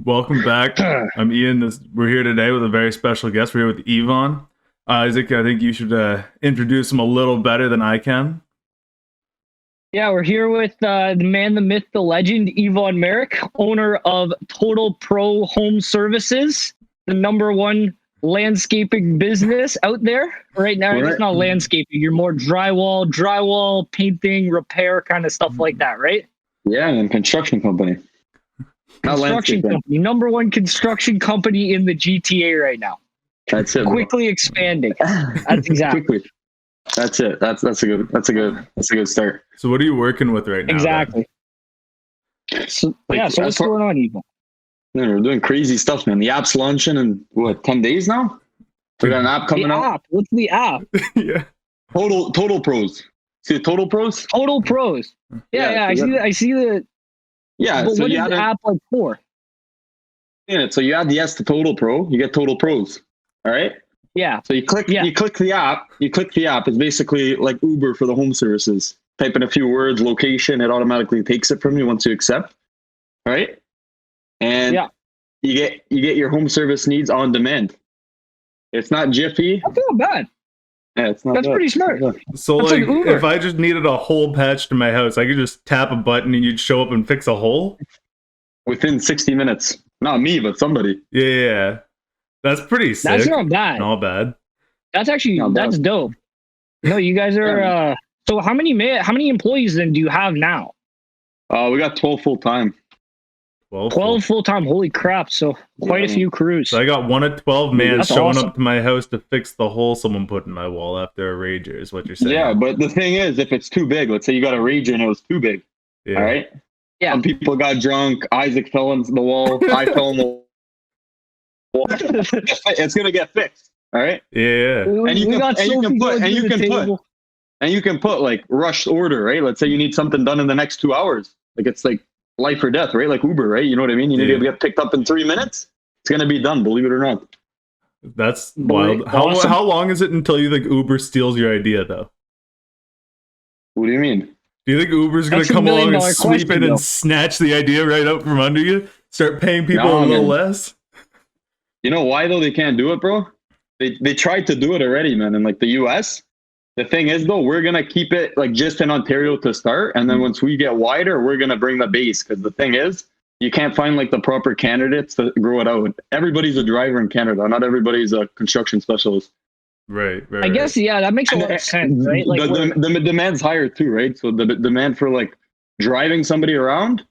Welcome back. I'm Ian. We're here today with a very special guest. We're here with Yvonne. Isaac, I think you should introduce him a little better than I can. Yeah, we're here with the man, the myth, the legend, Yvonne Maric, owner of Total Pro Home Services, the #1 landscaping business out there right now. It's not landscaping. You're more drywall, painting, repair kind of stuff like that, right? Yeah, and construction company. Construction company, #1 construction company in the GTA right now. That's it. Quickly expanding. That's exactly. Quickly. That's it. That's a good start. So what are you working with right now? Exactly. So what's going on, Yvonne? Man, we're doing crazy stuff, man. The app's launching in 10 days now? We got an app coming out. What's the app? Yeah. Total Pros. See the Total Pros? Total Pros. Yeah. I see the. Yeah. But what is the app like for? Yeah. So you add the S to Total Pro, you get Total Pros. All right. Yeah. So you click the app. It's basically like Uber for the home services. Type in a few words, location, it automatically takes it from you once you accept. All right. And you get your home service needs on demand. It's not Jiffy. That's not bad. Yeah, it's not. That's bad. pretty smart. So That's like Uber. if I just needed a hole patched in my house, I could just tap a button and you'd show up and fix a hole? Within 60 minutes. Not me, but somebody. Yeah. That's pretty sick. That's not bad. Not bad. That's actually that's dope. No, you guys are so how many employees then do you have now? We got 12 full time. 12 full time. Holy crap. So quite a few crews. So I got 1 of 12 man That's showing awesome. up to my house to fix the hole someone put in my wall after a rager is what you're saying. Yeah, but the thing is, if it's too big, let's say you got a rager and it was too big. Yeah. All right. Yeah. Some people got drunk. Isaac fell into the wall. I fell in the wall. It's gonna get fixed. All right. Yeah. And you can put like rushed order, right? Let's say you need something done in the next 2 hours. Like it's like life or death, right? Like Uber, right? You know what I mean? You need to get picked up in 3 minutes. It's gonna be done, believe it or not. That's wild. How long is it until you think Uber steals your idea though? What do you mean? Do you think Uber's going to come along and sweep it and snatch the idea right out from under you? Start paying people a little less? You know why, though, they can't do it, bro? They tried to do it already, man, in, like, the U.S. The thing is, though, we're going to keep it, like, just in Ontario to start, and then once we get wider, we're going to bring the base, because the thing is, you can't find, like, the proper candidates to grow it out. Everybody's a driver in Canada. Not everybody's a construction specialist. Right. I guess, that makes a lot of sense, right? Like the demand's higher too, right? So the demand for like driving somebody around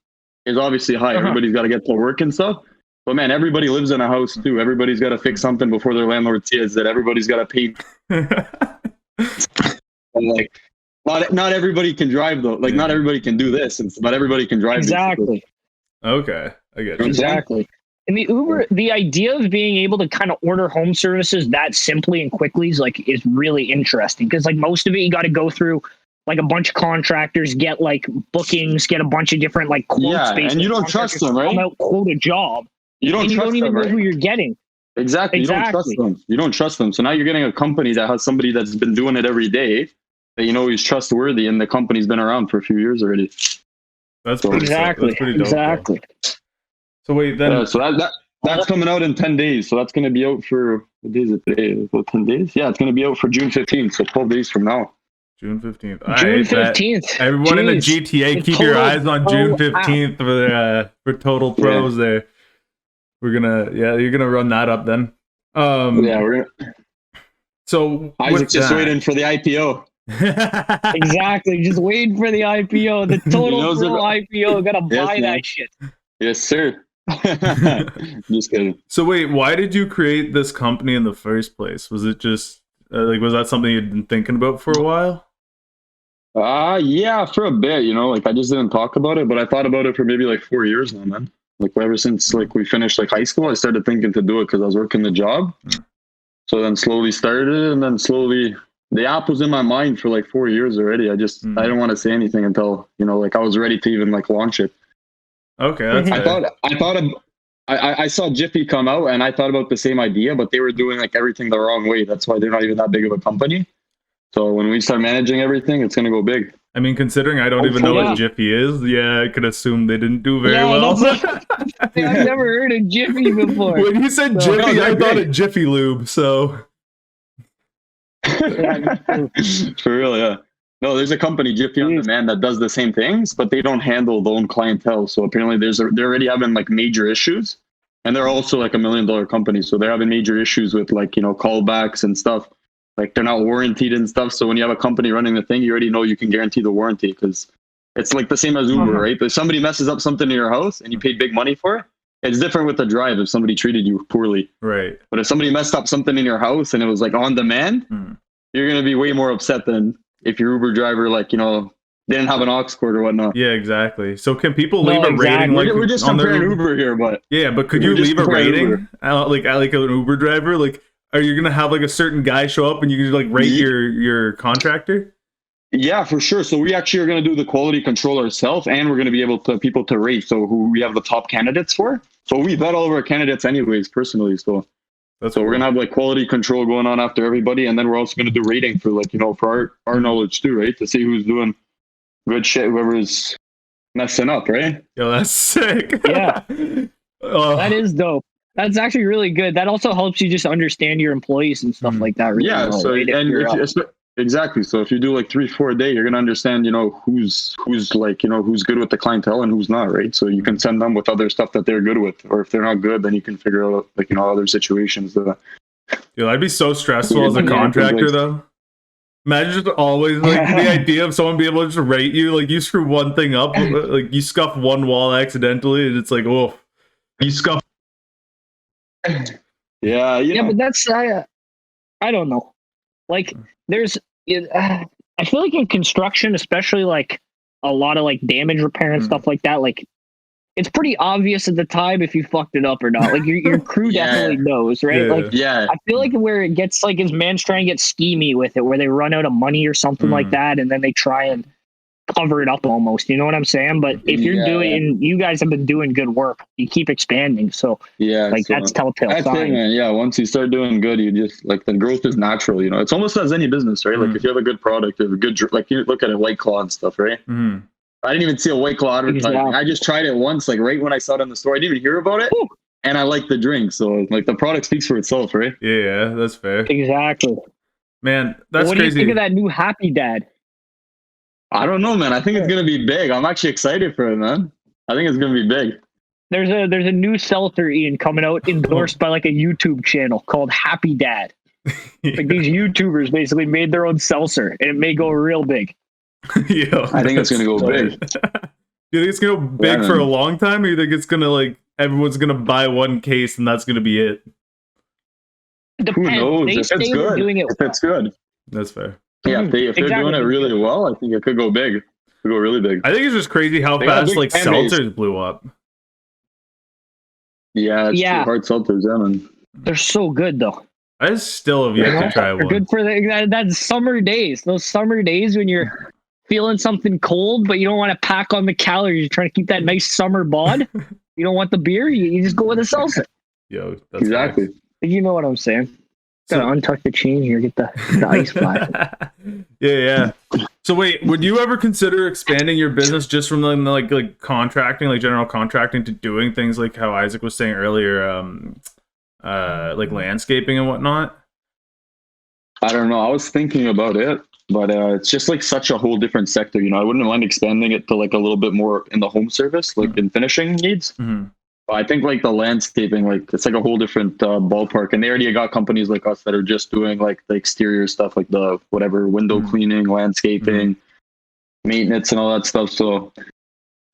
is obviously high. Everybody's got to get to work and stuff. But man, everybody lives in a house too. Everybody's got to fix something before their landlord sees that. Everybody's got to pay. Like, not everybody can drive though. Like, not everybody can do this, and not everybody can drive. Exactly. Okay, I get it. Exactly. And the Uber, the idea of being able to kind of order home services that simply and quickly is really interesting, because like most of it, you got to go through like a bunch of contractors, get like bookings, get a bunch of different like quotes. Yeah, and you don't trust them, right? Come out, quote a job. You don't even know who you're getting. Exactly. You don't trust them. You don't trust them. So now you're getting a company that has somebody that's been doing it every day that you know is trustworthy, and the company's been around for a few years already. That's pretty That's pretty dope. Exactly. So wait, then so that's coming out in 10 days. So that's going to be out for, what day is it today? 10 days? Yeah, it's going to be out for June 15th. So 12 days from now. June 15th. June 15th. Everyone in the GTA, keep your eyes on June 15th for Total Pros there. We're you're going to run that up then. We're So Isaac's just waiting for the IPO. Exactly. Just waiting for the IPO. The Total Pro IPO. Got to buy that shit. Yes, sir. Just kidding. So wait, why did you create this company in the first place? Was it just was that something you'd been thinking about for a while? Yeah, for a bit, like I just didn't talk about it, but I thought about it for maybe like 4 years now, man. Like ever since like we finished like high school, I started thinking to do it because I was working the job. So then slowly started, and then slowly the app was in my mind for like 4 years already. I didn't want to say anything until like I was ready to even like launch it. Okay, that's I saw Jiffy come out, and I thought about the same idea, but they were doing like everything the wrong way. That's why they're not even that big of a company. So when we start managing everything, it's gonna go big. I mean, considering I don't even know Yeah. what Jiffy is, yeah, I could assume they didn't do very Yeah, well. I've never heard of Jiffy before. When you said So- Jiffy, No, I they're thought great. of Jiffy Lube. So Yeah, For real, yeah. No, there's a company, Jiffy on Jeez. Demand, that does the same things, but they don't handle their own clientele. So apparently, they're already having like major issues, and they're also like $1 million company, so they're having major issues with like callbacks and stuff. Like they're not warranted and stuff. So when you have a company running the thing, you already know you can guarantee the warranty because it's like the same as Uber, Uh-huh. right? If somebody messes up something in your house and you paid big money for it, it's different with the drive if somebody treated you poorly. right. But if somebody messed up something in your house and it was like on demand, you're gonna be way more upset than if your Uber driver didn't have an aux cord or whatnot. Yeah, exactly. So can people No, leave a exactly. rating like We're just on their comparing Uber here, but Yeah, but could We're you just leave a comparing rating Uber. like an Uber driver? Like, are you gonna have like a certain guy show up and you can like rate Ye- your contractor? yeah, for sure. So we actually are gonna do the quality control ourselves, and we're gonna be able to people to rate. So who we have the top candidates for. So we vet all of our candidates anyways personally. So That's we're gonna have like quality control going on after everybody, and then we're also gonna do rating for like for our knowledge too, right? To see who's doing good shit, whoever's messing up, right? Yo, that's sick. Yeah. Oh, that is dope. That's actually really good. That also helps you just understand your employees and stuff like that. Really Yeah. well, So right? and you're, exactly. So if you do like 3-4 a day, you're gonna understand, who's like, who's good with the clientele and who's not, right? So you can send them with other stuff that they're good with, or if they're not good, then you can figure out like other situations that. yo, that'd be so stressful as a Yeah, contractor like- though. Imagine just always like the idea of someone being able to just rate you, like you screw one thing up, like you scuff one wall accidentally, and it's like, oh, you scuff. Yeah. yeah, but that's I don't know. Like there's, I feel like in construction, especially like a lot of like damage repair and stuff like that, like it's pretty obvious at the time if you fucked it up or not. Like your crew Yeah. definitely knows, right? Yeah. Like Yeah. I feel like where it gets like is man's trying to get schemy with it, where they run out of money or something like that, and then they try and cover it up almost. You know what I'm saying? But if you're Yeah. doing, you guys have been doing good work. You keep expanding, so Yeah. like so- that's telltale That's it, sign. man. Yeah, once you start doing good, you just like the growth is natural. It's almost as any business, right? Like if you have a good product, you have a good like you look at a White Claw and stuff, right? Mhm. I didn't even see a White Claw advertising. Exactly. I just tried it once, like right when I saw it in the store. I didn't even hear about it, Whew. and I liked the drink. So like the product speaks for itself, right? Yeah, that's fair, Exactly. man. That's what do you crazy. think of that new Happy Dad? I don't know, man. I think it's gonna be big. I'm actually excited for it, man. I think it's gonna be big. There's a new seltzer, Ian, coming out endorsed by like a YouTube channel called Happy Dad. Like these YouTubers basically made their own seltzer, and it may go real big. Yo, I think it's gonna go big. Do you think it's gonna go big Yeah, for a man. long time, or you think it's gonna like everyone's gonna buy one case and that's gonna be it? Who Depends. knows? They If it's say they're good, doing it. if it's good, That's fair. yeah. If they're Exactly. doing it really well, I think it could go big. It could go really big. I think it's just crazy how They got a fast big like fan base. seltzers blew up. Yeah, it's Yeah. true. Hard seltzers, yeah, man. They're so good though. I still have yet to try They're one. good for that's summer days. Those summer days when you're feeling something cold, but you don't want to pack on the calories. You're trying to keep that nice summer bod. You don't want the beer. You just go with a seltzer. Yo, that's Exactly. You know what I'm saying? So- Gotta untuck the chain here. Get the ice flash. yeah. So wait, would you ever consider expanding your business just from like contracting, like general contracting, to doing things like how Isaac was saying earlier, like landscaping and whatnot? I don't know. I was thinking about it, but it's just like such a whole different sector. I wouldn't mind expanding it to like a little bit more in the home service, like in finishing needs. Mm-hmm. But I think like the landscaping, like it's like a whole different ballpark. And they already got companies like us that are just doing like the exterior stuff, like the whatever window cleaning, landscaping, maintenance, and all that stuff. So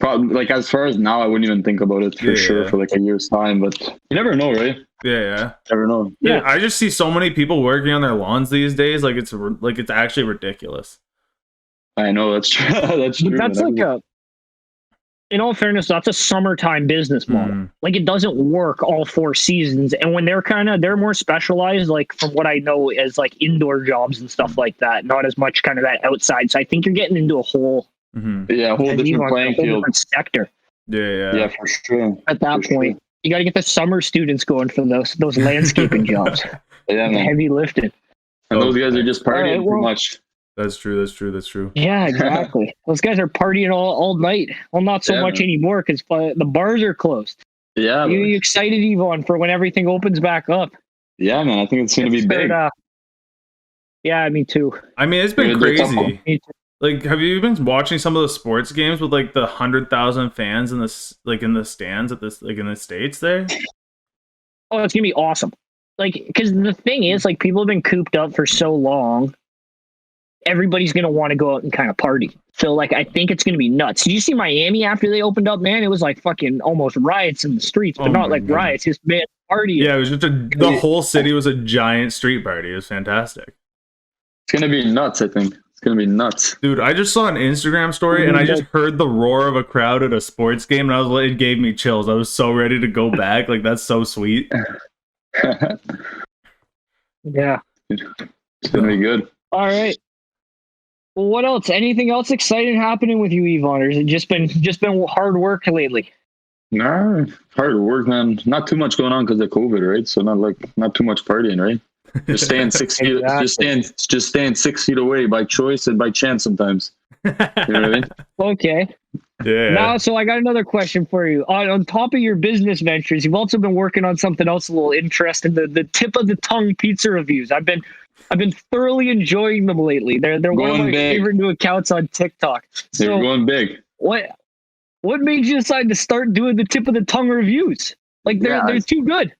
probably like as far as now, I wouldn't even think about it for sure for like a year's time. But you never know, right? Yeah. Never know. Yeah, I just see so many people working on their lawns these days. Like it's actually ridiculous. I know that's true. That's true. That's man. like in all fairness, that's a summertime business model. Mhm. Like it doesn't work all 4 seasons. And when they're more specialized, like from what I know, as like indoor jobs and stuff like that, not as much kind of that outside. So I think you're getting into a whole, Yeah, a whole different playing field. different sector Yeah, for sure. at that For point. You got to get the summer students going for those landscaping jobs. Yeah, The man. heavy lifting. And those guys are just partying Alright, well- too much. That's true. That's true. That's true. Yeah, exactly. Those guys are partying all night. Well, not so Yeah, much man. anymore because the bars are closed. Yeah, You excited, Yvonne, for when everything opens back up? yeah, man. I think it's gonna be big. Yeah, me too. I mean, it's been We're gonna do a couple. crazy. Me too. Like, have you been watching some of the sports games with like the 100,000 fans in this, like in the stands at this, like in the States there? Oh, it's gonna be awesome. Like, because the thing is, like, people have been cooped up for so long. Everybody's gonna want to go out and kind of party. So, like, I think it's gonna be nuts. Did you see Miami after they opened up? Man, it was like fucking almost riots in the streets, but Oh not my like riots. Just man party. Yeah, it was just the whole city was a giant street party. It was fantastic. It's gonna be nuts. I think it's gonna be nuts. Dude, I just saw an Instagram story and I just heard the roar of a crowd at a sports game and I was like, it gave me chills. I was so ready to go back. Like, that's so sweet. Yeah. It's gonna be good. All right. Well, what else? Anything else exciting happening with you, Yvonne? Or has it just been hard work lately? Nah, hard work, man. Not too much going on because of COVID, right? So not too much partying, right? Just staying 6 feet. Exactly. Just staying 6 feet away by choice and by chance sometimes. You know what I mean? Okay. Yeah. Now, so I got another question for you. On top of your business ventures, you've also been working on something else a little interesting, the tip of the tongue pizza reviews. I've been thoroughly enjoying them lately. They're one of my favorite new accounts on TikTok. They're So going big. what made you decide to start doing the tip of the tongue reviews? Like they're too good.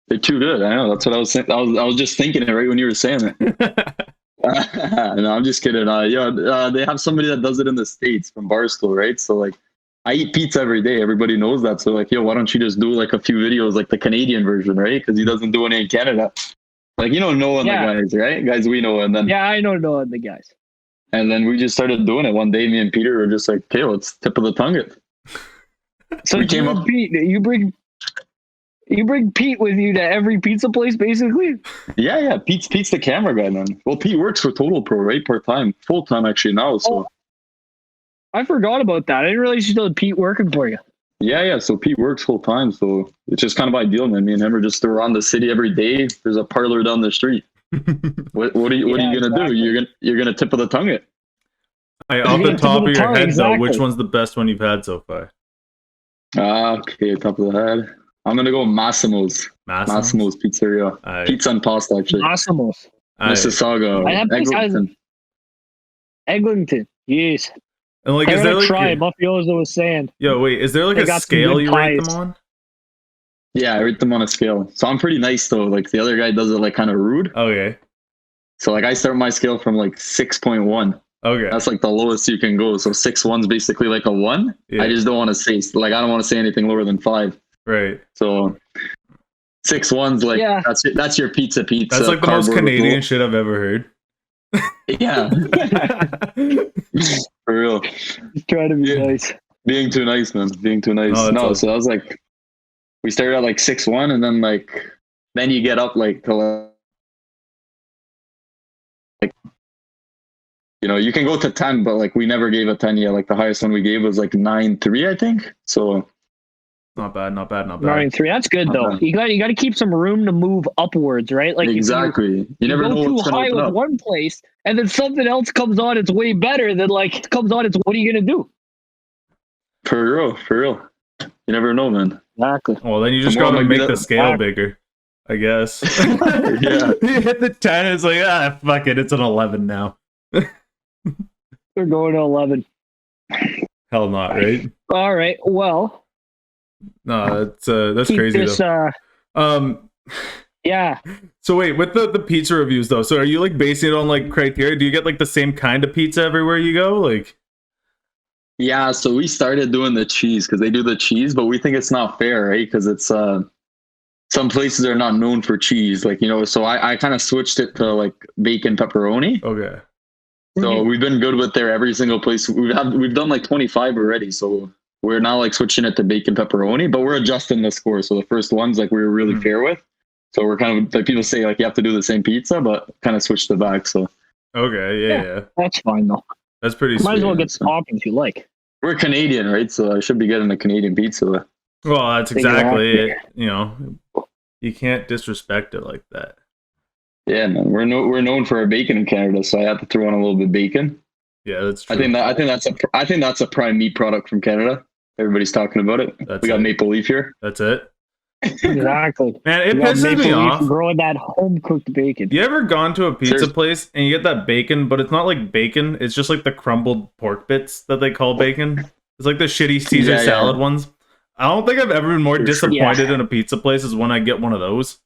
They're too good. I know. That's what I was saying. I was just thinking it right when you were saying it. No, I'm just kidding. They have somebody that does it in the States from Barstool, right? So like, I eat pizza every day. Everybody knows that. So like, yo, why don't you just do like a few videos like the Canadian version, right? Because he doesn't do any in Canada. Like, you know, Noah and the guys, right? Guys we know, and then I know Noah and the guys. And then we just started doing it. One day, me and Peter were just like, okay, let's tip of the tongue it. So Pete, you bring Pete with you to every pizza place, basically? Yeah. Pete's the camera guy, man. Well, Pete works for Total Pro, right? Part-time. Full-time, actually, now. So. I forgot about that. I didn't realize you still had Pete working for you. Yeah. So Pete works full-time, so it's just kind of ideal, man. Me and him are just around the city every day. There's a parlor down the street. What are you gonna do? You're gonna tip of the tongue it. Off the top of your head, though, which one's the best one you've had so far? Okay, top of the head. I'm gonna go Massimo's Pizzeria. Pizza and pasta, actually. Massimo's. Mississauga. I have Eglinton. Yes. And like, is there like Mafioso was saying? Yo, wait, is there like a scale you rate them on? Yeah, I rate them on a scale. So I'm pretty nice though. Like the other guy does it like kind of rude. Okay. So like I start my scale from like 6.1. Okay. That's like the lowest you can go. So 6.1's basically like a 1. Yeah. I just don't want to say I don't want to say anything lower than 5. Right. So 6.1's like that's your pizza. That's like the most Canadian shit I've ever heard. Yeah. For real. Just trying to be nice. Being too nice, man. Being too nice. No, awesome. So I was like, we started at like 6.1, and then you get up like to like, you know, you can go to 10, but like we never gave a 10 yet. Like the highest one we gave was like 9.3, I think. So not bad. 9.3. That's good though. You got to keep some room to move upwards, right? Like exactly. You never know what's too high with one place, and then something else comes on. It's way better than like comes on. It's what are you gonna do? For real. You never know, man. Exactly. Well, then you just gotta make the scale bigger, I guess. Yeah. You hit the 10, it's like, fuck it, it's an 11 now. We're going to 11. Hell not, right? All right. Well. No, that's crazy though. Yeah. So wait, with the pizza reviews though, so are you like basing it on like criteria? Do you get like the same kind of pizza everywhere you go? Like, yeah, so we started doing the cheese because they do the cheese, but we think it's not fair, right? Because it's some places are not known for cheese, like, you know. So I kind of switched it to like bacon pepperoni. Okay. So we've been good with there every single place. We've done like 25 already, so we're now like switching it to bacon pepperoni, but we're adjusting the score. So the first ones like we were really fair with. So we're kind of like people say like you have to do the same pizza, but kind of switched it back. So okay, yeah. That's fine though. That's pretty sweet. Might as well get some toppings you like. We're Canadian, right? So I should be getting a Canadian pizza. Well, that's exactly it. You know, you can't disrespect it like that. Yeah, man. We're known for our bacon in Canada, so I have to throw in a little bit of bacon. Yeah, that's true. I think that's a prime meat product from Canada. Everybody's talking about it. That's we got it. maple leaf here. That's it. Exactly. Man, it You got pisses me maple leaf off. growing that home cooked bacon. You ever gone to a pizza Seriously. place and you get that bacon, but it's not like bacon, it's just like the crumbled pork bits that they call bacon. It's like the shitty Caesar Yeah, yeah. salad ones. I don't think I've ever been more For sure. disappointed in a pizza place as when I get one of those.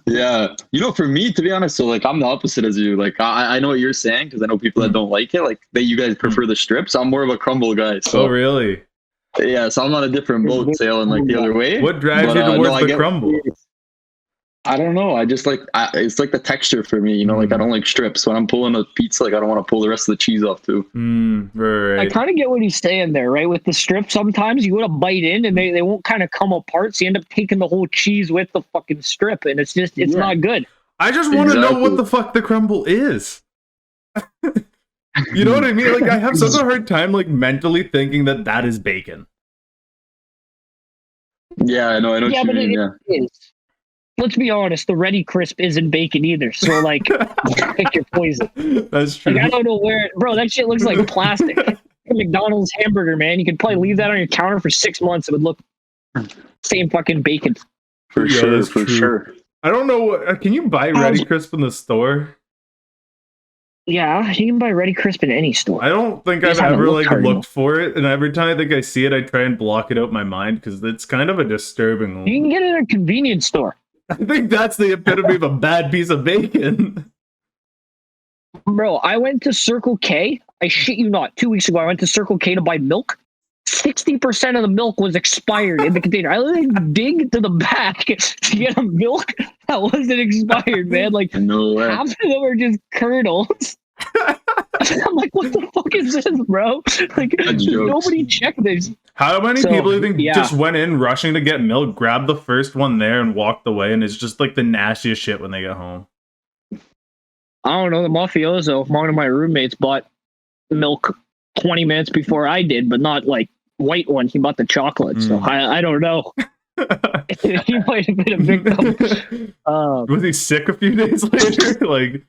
Yeah, for me, to be honest, so like I'm the opposite as you. Like I know what you're saying because I know people that don't like it. Like that you guys prefer the strips. I'm more of a crumble guy. So Oh, really? yeah, so I'm on a different boat sailing like the other way. What drives But, you towards I the get- crumble? I don't know. I just like it's like the texture for me. Like I don't like strips. When I'm pulling a pizza, like I don't want to pull the rest of the cheese off too. Right. I kind of get what he's saying there, right? With the strip, sometimes you go to bite in and they won't kind of come apart, so you end up taking the whole cheese with the fucking strip, and it's not good. I just want to know Exactly. what the fuck the crumble is. You know what I mean? Like I have such a hard time like mentally thinking that is bacon. Yeah, I know. I know Yeah, what but you mean. it is. Let's be honest, the Ready Crisp isn't bacon either. So like, pick your poison. That's true. Like I don't know where, bro. That shit looks like plastic. A McDonald's hamburger, man. You could probably leave that on your counter for 6 months. It would look same fucking bacon. For Yeah, sure, that's for true. sure. I don't know. Can you buy Ready Crisp in the store? Yeah, you can buy Ready Crisp in any store. I don't think You I've just haven't ever looked like hard looked enough. for it, and every time I think I see it, I try and block it out in my mind because it's kind of a disturbing. You can get it at a convenience store. I think that's the epitome of a bad piece of bacon. Bro, I went to Circle K. I shit you not. 2 weeks ago, I went to Circle K to buy milk. 60% of the milk was expired in the container. I literally dig to the back to get a milk that wasn't expired, man. Like No way. half of them are just kernels. I'm like, what the fuck is this, bro? Like, That's jokes. nobody checked this. How many So, people do you think yeah. just went in rushing to get milk, grabbed the first one there, and walked away, and it's just like the nastiest shit when they get home? I don't know. The mafioso, one of my roommates, bought milk 20 minutes before I did, but not like white one. He bought the chocolate. So I don't know. He might have been a victim. Was he sick a few days later? Like,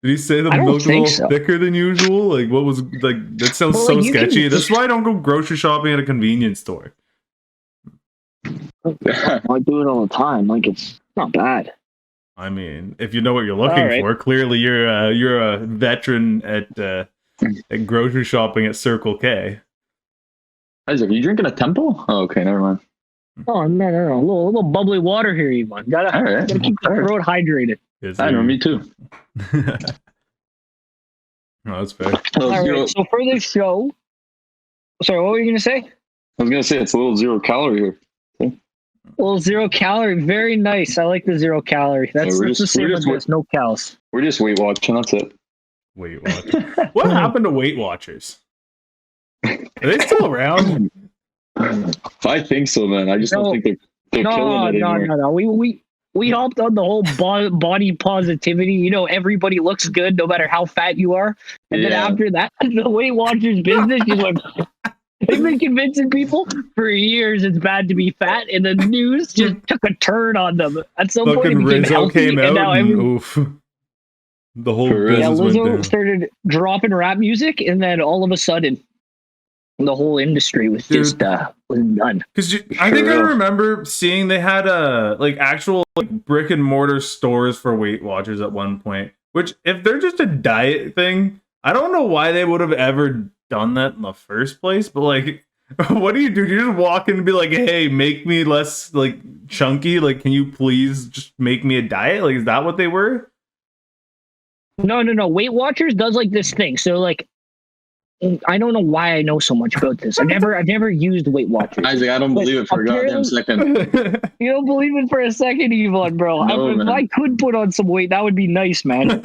did he say the I don't milk was a think little so. thicker than usual? Like, what was like? That sounds Well, so like, you can sketchy. just- That's why I don't go grocery shopping at a convenience store. I do it all the time. Like, it's not bad. I mean, if you know what you're looking All right. for, clearly you're a veteran at grocery shopping at Circle K. Isaac, are you drinking a Temple? Oh, okay, never mind. Oh, no. A little bubbly water here, Yvonne. All right. Gotta keep the throat hydrated. Is I know, there- me too. No, that's fair. Little All zero- right. So for this show, sorry, what were you gonna say? I was gonna say it's a little 0 calorie here. A little 0 calorie. Very nice. I like the 0 calorie. That's, we're that's the just- same we're with just- this. No cows. We're just Weight Watching. That's it. Weight Watchers. What happened to Weight Watchers? Are they still around? I think so, man. I just No. don't think they're killing it anymore. No. We hopped on the whole body positivity. You know, everybody looks good no matter how fat you are. And then Yeah. after that, the Weight Watchers business just went. They've been convincing people for years it's bad to be fat, and the news just took a turn on them. At some point, it Fucking became Rizzo healthy, came and out now and every, oof. The whole For real. yeah, business went Lizzo down. started dropping rap music, and then all of a sudden, the whole industry was Dude. just was done. Because I think I Sure. remember seeing they had like actual like brick and mortar stores for Weight Watchers at one point. Which, if they're just a diet thing, I don't know why they would have ever done that in the first place. But like, what do? You just walk in and be like, "Hey, make me less like chunky. Like, can you please just make me a diet?" Like, is that what they were? No. Weight Watchers does like this thing. So like, I don't know why I know so much about this. I've never used Weight Watchers. Isaac, I don't believe it for a goddamn second. You don't believe it for a second, Yvonne, bro. No, if man. I could put on some weight, that would be nice, man.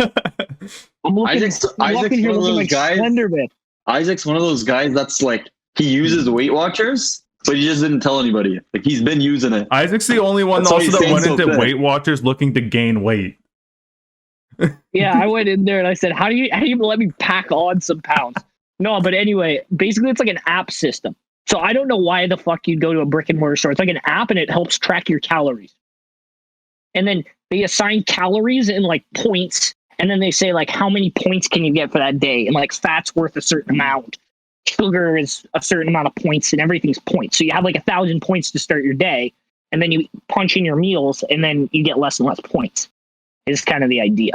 I'm looking, Isaac's I'm walking here one of looking those like guys. Slenderman. Isaac's one of those guys that's like he uses Weight Watchers, but he just didn't tell anybody. Like he's been using it. Isaac's the only one That's why also he's that staying went so into fit. Weight Watchers looking to gain weight. Yeah, I went in there and I said, how do you let me pack on some pounds? No, but anyway, basically it's like an app system. So I don't know why the fuck you'd go to a brick and mortar store. It's like an app and it helps track your calories. and then they assign calories and like points, and then they say like how many points can you get for that day, and like fat's worth a certain amount, sugar is a certain amount of points, and everything's points. So you have like 1,000 points to start your day, and then you punch in your meals, and then you get less and less points. Is kind of the idea.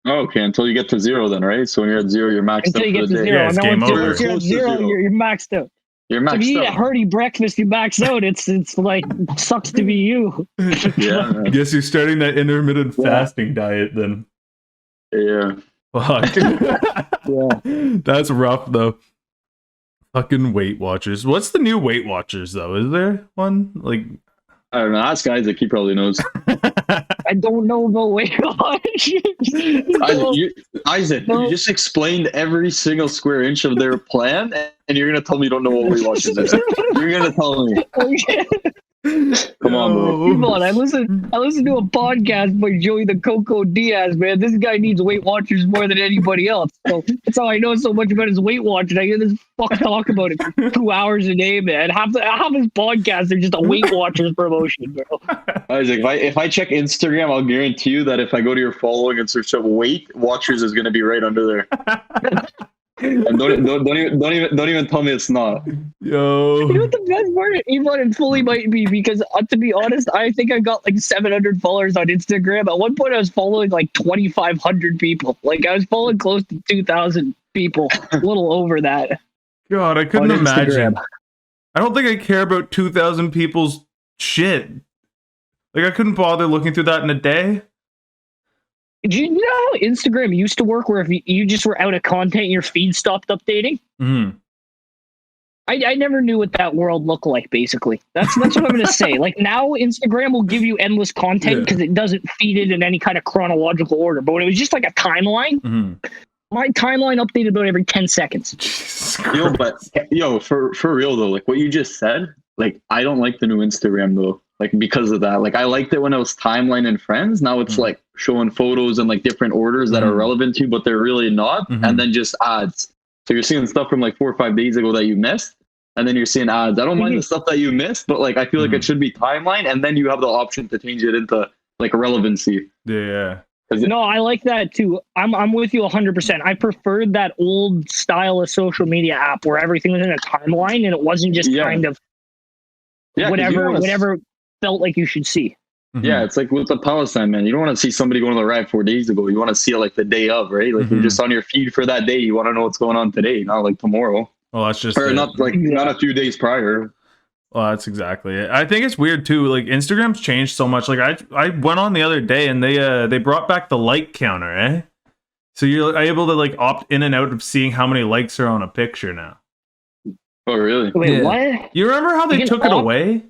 Oh, okay, until you get to 0 then, right? So when you're at 0, you're maxed Until out you for get the to day. 0, Yeah, it's and then game once over. you're at 0, you're maxed out. You're So if maxed you eat a out. hearty breakfast, you max out. It's like sucks to be you. Yeah, man. Guess you're starting that intermittent Yeah. fasting diet then. Yeah. Fuck. Yeah. That's rough though. Fucking Weight Watchers. What's the new Weight Watchers though? Is there one? Like I don't know. Ask Isaac. He probably knows. I don't know about Weight Watchers. Isaac, No. you just explained every single square inch of their plan, and you're gonna tell me you don't know what Weight Watchers is. You're gonna tell me. Come on, bro. Come on, I listened to a podcast by Joey the Coco Diaz, man. This guy needs Weight Watchers more than anybody else. So that's how I know so much about his Weight Watchers. I hear this fuck talk about it for 2 hours a day, man. Half his podcasts are just a Weight Watchers promotion, bro. Isaac, if I check Instagram, I'll guarantee you that if I go to your following and search up Weight Watchers, is gonna be right under there. And don't even tell me it's not. Yo. You know what the best part? Even and fully might be, because to be honest, I think I got like 700 followers on Instagram. At one point, I was following like 2,500 people. Like I was following close to 2,000 people, a little over that. God, I couldn't On imagine. Instagram. I don't think I care about 2,000 people's shit. Like I couldn't bother looking through that in a day. Do you know how Instagram used to work, where if you just were out of content, your feed stopped updating? Mm. I never knew what that world looked like, basically. That's what I'm going to say. Like, now Instagram will give you endless content because it doesn't feed it in any kind of chronological order. But when it was just like a timeline, my timeline updated about every 10 seconds. For real though, like what you just said, like I don't like the new Instagram though. Like because of that. Like I liked it when it was timeline and friends. Now it's like showing photos in like different orders that are relevant to you, but they're really not. And then just ads. So you're seeing stuff from like 4 or 5 days ago that you missed, and then you're seeing ads. I don't mind the stuff that you missed, but like I feel like it should be timeline, and then you have the option to change it into like relevancy. Yeah. No, I like that too. I'm with you 100%. I preferred that old style of social media app where everything was in a timeline and it wasn't just kind of whatever felt like you should see. Yeah, it's like with the Palestine, man. You don't want to see somebody going to the riot 4 days ago. You want to see it like the day of, right? Like you're just on your feed for that day. You want to know what's going on today, not like tomorrow. Well, that's just not a few days prior. Well, that's exactly it. I think it's weird too. Like Instagram's changed so much. Like I went on the other day and they brought back the like counter, eh? So you're able to like opt in and out of seeing how many likes are on a picture now. Oh, really? Wait, what? You remember how they took it away?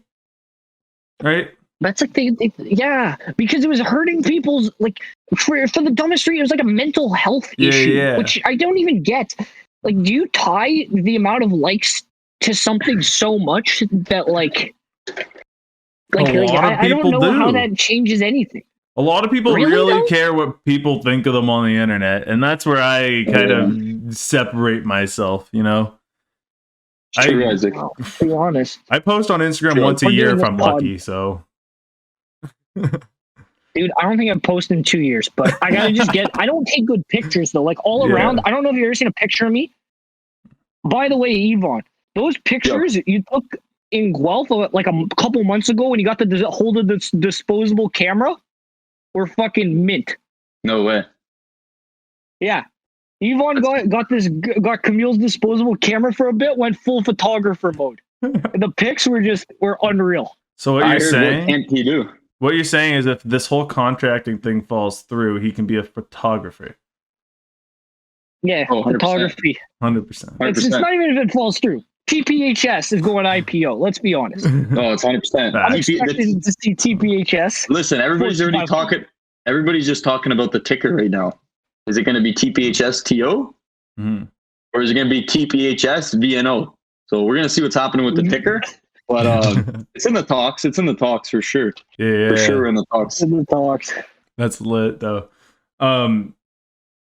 Right? That's like because it was hurting people's, like, for the dumbest reason. It was like a mental health issue, which I don't even get. Like, do you tie the amount of likes to something so much that like I don't know how that changes anything. A lot of people really care what people think of them on the internet, and that's where I kind of separate myself, you know. True, Isaac. To be honest, I post on Instagram once a year if I'm lucky, so. Dude, I don't think I've posted in 2 years, but I gotta just I don't take good pictures though. Like all around, I don't know if you've ever seen a picture of me. By the way, Yvonne, those pictures you took in Guelph like a couple months ago when you got the hold of this disposable camera were fucking mint. No way. Yeah. Yvonne got Camille's disposable camera for a bit, went full photographer mode. And the pics were unreal. So what you're saying? What can't he do? What you're saying is if this whole contracting thing falls through, he can be a photographer. Yeah, 100%. Photography. 100%. It's not even if it falls through. TPHS is going IPO. Let's be honest. No, it's 100%. I'm expecting to see TPHS. Listen, everybody's already talking. Everybody's just talking about the ticker right now. Is it going to be TPHS TO? Or is it going to be TPHS VNO? So we're going to see what's happening with the ticker. But it's in the talks. It's in the talks for sure. Yeah. For sure in the talks. In the talks. That's lit though.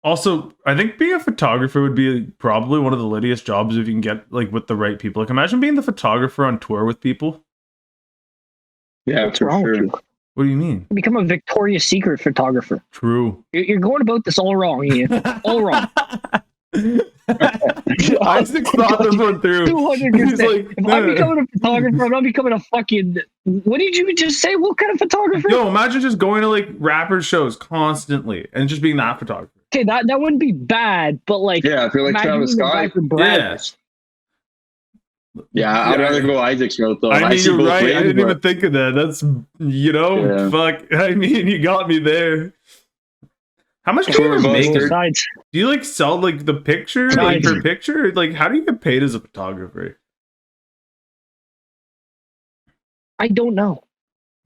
Also, I think being a photographer would be probably one of the littiest jobs if you can get like with the right people. Like imagine being the photographer on tour with people. Yeah, What's for wrong sure. with you? What do you mean? Become a Victoria's Secret photographer. True. You're going about this all wrong, Ian. All wrong. Isaac thought this one through. 200%. He's like, If I'm becoming a photographer, I'm not becoming a fucking. What did you just say? What kind of photographer? Yo, imagine just going to like rapper shows constantly and just being that photographer. Okay, that wouldn't be bad, but like, Yeah, if you're like imagine Travis being a guy Scott. from Brazzers. Yeah, I'd rather go Isaac's route though. I mean, see you're both right. ways, I didn't but- even think of that. That's, Yeah. fuck. I mean, you got me there. How much do you Sure, even make? Buster. Besides, Do you like sell like the picture, like per picture? Like, how do you get paid as a photographer? I don't know.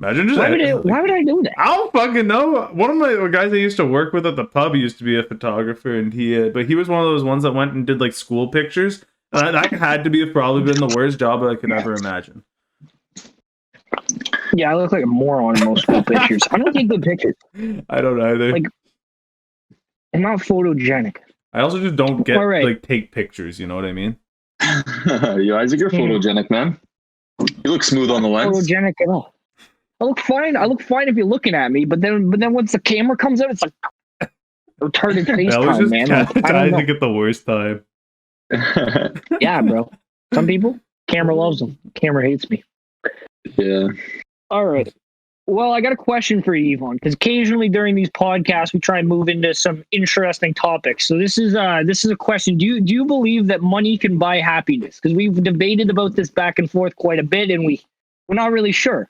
Imagine just. Why would I know that? I don't fucking know. One of my guys I used to work with at the pub used to be a photographer, and but he was one of those ones that went and did like school pictures. That had to be probably been the worst job I could ever imagine. Yeah, I look like a moron in most school pictures. I don't take good pictures. I don't either. Like- I'm not photogenic. I also just don't get All right. like take pictures. You know what I mean? Yo, Isaac, you're photogenic, man. You look smooth on the lens. Photogenic at all. I look fine. I look fine if you're looking at me, but then once the camera comes out, it's like retarded That was FaceTime, just man. Like, I don't know. Isaac at the worst time. Yeah, bro. Some people, camera loves them. Camera hates me. Yeah. All right. Well, I got a question for you, Yvonne, because occasionally during these podcasts we try and move into some interesting topics. So this is a question. Do you believe that money can buy happiness? Because we've debated about this back and forth quite a bit, and we're not really sure.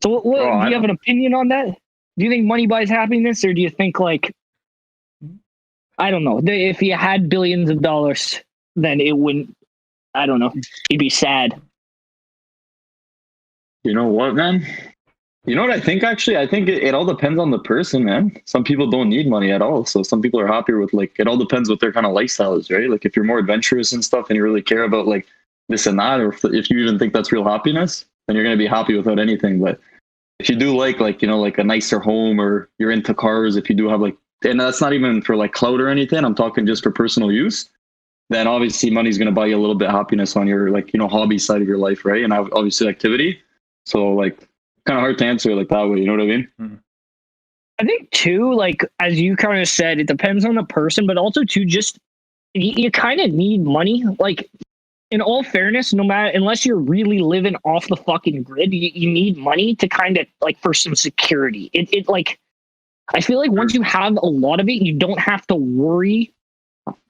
So do you have an opinion on that? Do you think money buys happiness, or do you think like, I don't know, if you had billions of dollars, then it wouldn't, I don't know, you'd be sad. You know what, man? You know what I think, actually? I think it all depends on the person, man. Some people don't need money at all. So some people are happier with, like, it all depends what their kind of lifestyle is, right? Like, if you're more adventurous and stuff and you really care about, like, this and that, or if you even think that's real happiness, then you're going to be happy without anything. But if you do like, you know, like a nicer home, or you're into cars, if you do have, like, and that's not even for, like, clout or anything, I'm talking just for personal use, then obviously money's going to buy you a little bit of happiness on your, like, you know, hobby side of your life, right? And obviously activity. So, like, kind of hard to answer like that way, you know what I mean? I think too, like as you kind of said, it depends on the person, but also too, just you kind of need money. Like in all fairness, no matter, unless you're really living off the fucking grid, you need money to kind of like for some security. It like, I feel like once you have a lot of it, you don't have to worry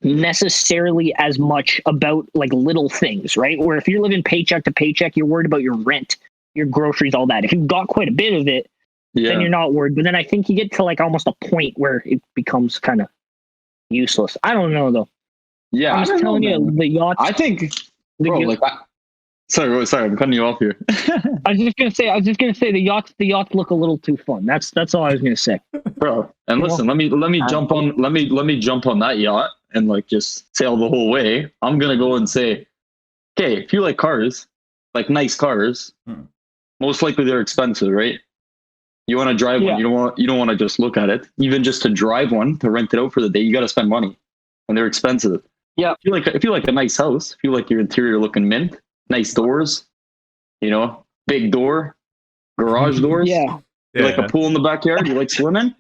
necessarily as much about like little things, right? Where if you're living paycheck to paycheck, you're worried about your rent, your groceries, all that. If you've got quite a bit of it, then you're not worried. But then I think you get to like almost a point where it becomes kind of useless. I don't know though. Yeah, I'm just telling you, the yachts. I think, bro, like, sorry, I'm cutting you off here. I was just gonna say the yachts look a little too fun. That's all I was gonna say. Bro, and listen, let me jump on that yacht and like just sail the whole way. I'm gonna go and say, okay, if you like cars, like nice cars, most likely they're expensive, right? You want to drive one. You don't want to just look at it. Even just to drive one, to rent it out for the day, you got to spend money, and they're expensive. Yeah. If you like a nice house, if you like your interior looking mint, nice doors, you know, big door, garage doors. Yeah. You like a pool in the backyard. You like swimming.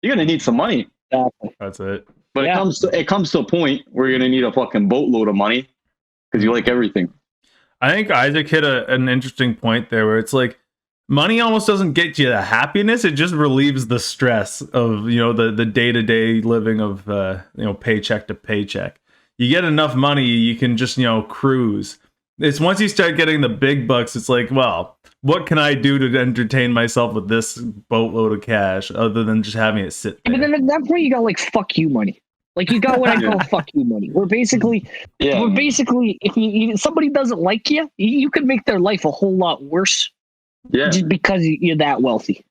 You're gonna need some money. Exactly. That's it. But it comes to a point where you're gonna need a fucking boatload of money because you like everything. I think Isaac hit an interesting point there where it's like money almost doesn't get you the happiness. It just relieves the stress of, you know, the day-to-day living of, you know, paycheck to paycheck. You get enough money, you can just, you know, cruise. It's once you start getting the big bucks, it's like, well, what can I do to entertain myself with this boatload of cash other than just having it sit there? But then at that point, you got like fuck you money. Like you got what I call fuck you money. We're basically, if somebody doesn't like you, you could make their life a whole lot worse. Yeah. Just because you're that wealthy.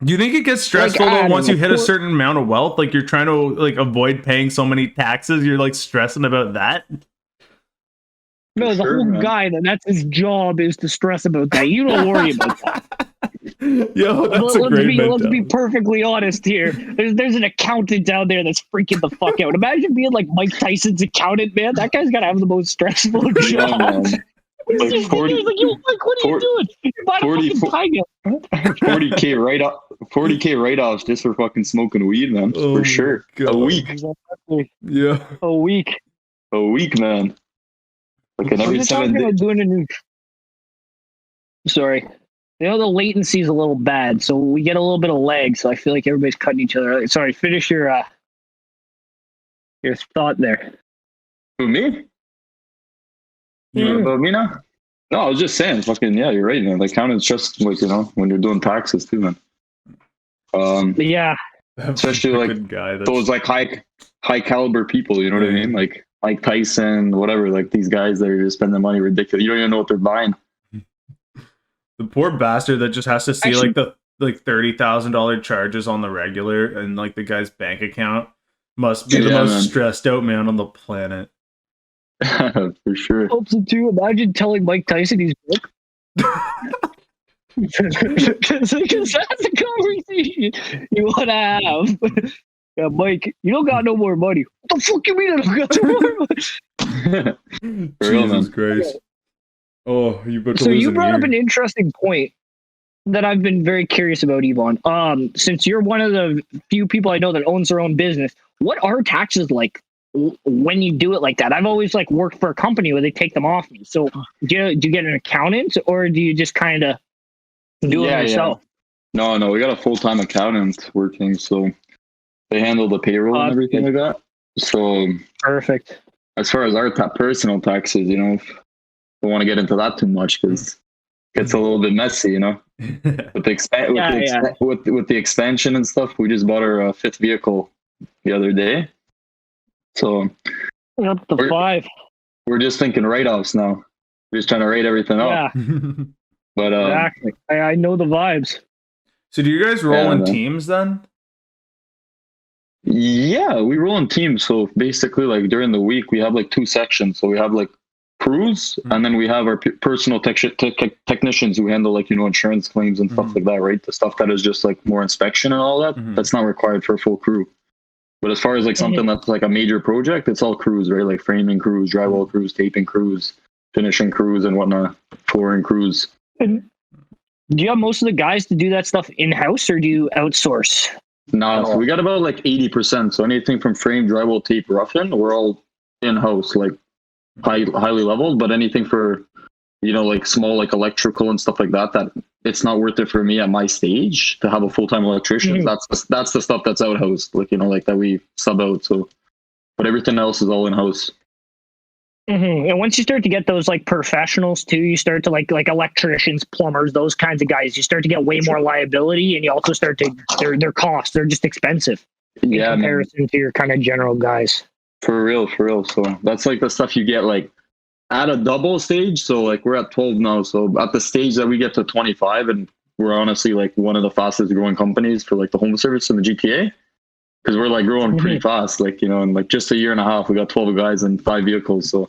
Do you think it gets stressful though once you hit a certain amount of wealth? Like you're trying to like avoid paying so many taxes, you're like stressing about that? No, the whole guy that's his job is to stress about that. You don't worry about that. Yo, that's a great let's be perfectly honest here. There's an accountant down there that's freaking the fuck out. Imagine being like Mike Tyson's accountant, man. That guy's gotta have the most stressful job. Like 40, He's like, yo, Mike, what are you doing? You're buying 40 a fucking tiger. 40K write-offs just for fucking smoking weed, man. Oh For sure. God. A week. Yeah. A week. A week, man. Like I'm every just 7 talking days. about doing a new. Sorry. You know, the latency is a little bad, so we get a little bit of lag, so I feel like everybody's cutting each other. Sorry, finish your thought there. Who, me? Yeah. About me now? No, I was just saying, fucking, yeah, you're right, man. Like, accountants just, like, you know, when you're doing taxes too, man. But yeah. Especially, like, Good guy. those, like, high caliber people, you know what I mean? Like Mike Tyson, whatever, like, these guys that are just spending money ridiculous. You don't even know what they're buying. The poor bastard that just has to see like the $30,000 charges on the regular, and like the guy's bank account must be the most stressed out man on the planet. For sure. Hopes it too. Imagine telling Mike Tyson he's broke. Because that's a conversation you want to have. Yeah, Mike, you don't got no more money. What the fuck you mean I don't got no more money? Jesus Christ. Oh, you about to lose you brought an up an interesting point that I've been very curious about, Yvonne. Since you're one of the few people I know that owns their own business, what are taxes like when you do it like that? I've always like worked for a company where they take them off me. So do you get an accountant, or do you just kind of do it yourself? Yeah. No, we got a full-time accountant working, so they handle the payroll and everything like that. So perfect. As far as our personal taxes, you know, don't want to get into that too much because it gets a little bit messy, you know. With the expansion and stuff, we just bought our fifth vehicle the other day, so up to 5. We're just thinking write-offs now. We're just trying to write everything off. But exactly, I know the vibes. So do you guys roll in teams then? Yeah, we roll in teams. So basically, like during the week, we have like 2 sections. So we have like crews, and then we have our personal technicians who handle like, you know, insurance claims and stuff like that, right? The stuff that is just like more inspection and all that, that's not required for a full crew. But as far as like something that's like a major project, it's all crews, right? Like framing crews, drywall crews, taping crews, finishing crews and whatnot, flooring crews. And do you have most of the guys to do that stuff in-house, or do you outsource? No, so we got about like 80%. So anything from frame, drywall, tape, rough-in, we're all in-house, like highly leveled. But anything for, you know, like small, like electrical and stuff like that, that it's not worth it for me at my stage to have a full-time electrician. That's the stuff that's out-housed, like, you know, like that we sub out. So, but everything else is all in-house. And once you start to get those like professionals too, you start to like electricians, plumbers, those kinds of guys, you start to get way more liability, and you also start to their costs, they're just expensive in comparison to your kind of general guys. For real. So that's like the stuff you get like at a double stage. So like we're at 12 now. So at the stage that we get to 25, and we're honestly like one of the fastest growing companies for like the home service in the GTA. Because we're like growing pretty fast, like, you know, in like just a year and a half, we got 12 guys and 5 vehicles. So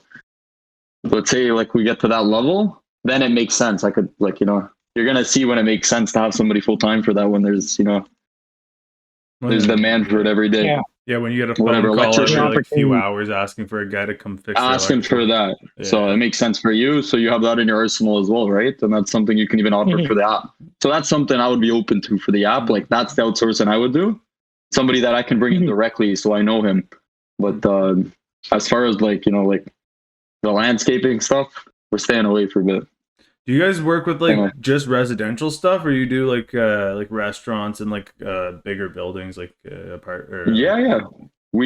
let's say like we get to that level, then it makes sense. I could, like, you know, you're going to see when it makes sense to have somebody full time for that, when there's, you know, there's demand for it every day. Yeah, when you get a phone call every like a few hours asking for a guy to come fix for that. Yeah. So it makes sense for you. So you have that in your arsenal as well, right? And that's something you can even offer for the app. So that's something I would be open to for the app. Like that's the outsourcing I would do. Somebody that I can bring in directly so I know him. But as far as like, you know, like the landscaping stuff, we're staying away for a bit. Do you guys work with like just residential stuff, or you do like restaurants and like bigger buildings like we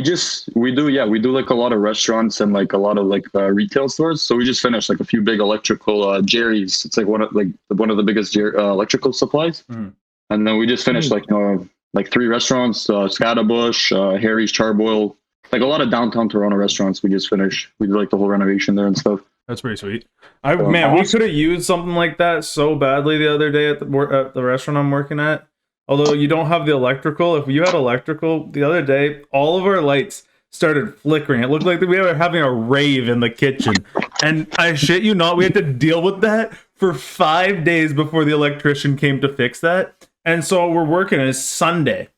do like a lot of restaurants and like a lot of like retail stores. So we just finished like a few big electrical Jerry's. It's like one of the biggest electrical supplies. And then we just finished like 3 restaurants, Scatabush, Harry's Charboil, like a lot of downtown Toronto restaurants. We just finished. We did like the whole renovation there and stuff. That's pretty sweet. We could have used something like that so badly the other day at the restaurant I'm working at. Although you don't have the electrical, if you had electrical the other day, all of our lights started flickering. It looked like we were having a rave in the kitchen. And I shit you not, we had to deal with that for 5 days before the electrician came to fix that. And so we're working, and it's Sunday.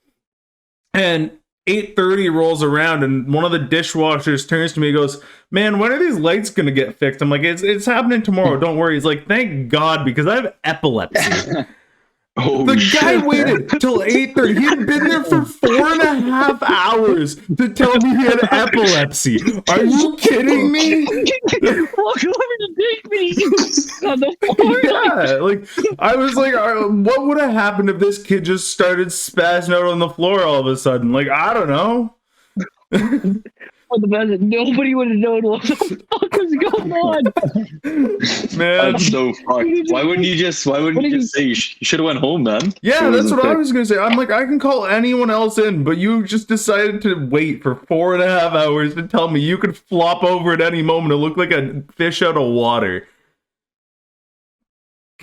And 8:30 rolls around, and one of the dishwashers turns to me and goes, "Man, when are these lights gonna get fixed?" I'm like, "It's happening tomorrow. Don't worry." He's like, "Thank God, because I have epilepsy." Oh, The shit. guy waited till 8:30. He had been there for 4.5 hours to tell me he had epilepsy. Are you kidding me? Walk over to take me on the floor. Yeah, like I was like, what would have happened if this kid just started spazzing out on the floor all of a sudden? Like, I don't know. Nobody would have known what the fuck was going on. Man, That's so fucked. Why wouldn't you just say you should have went home, man? yeah, It that's wasn't what I fixed. was gonna say. I'm like, I can call anyone else in, but you just decided to wait for 4.5 hours to tell me you could flop over at any moment and look like a fish out of water.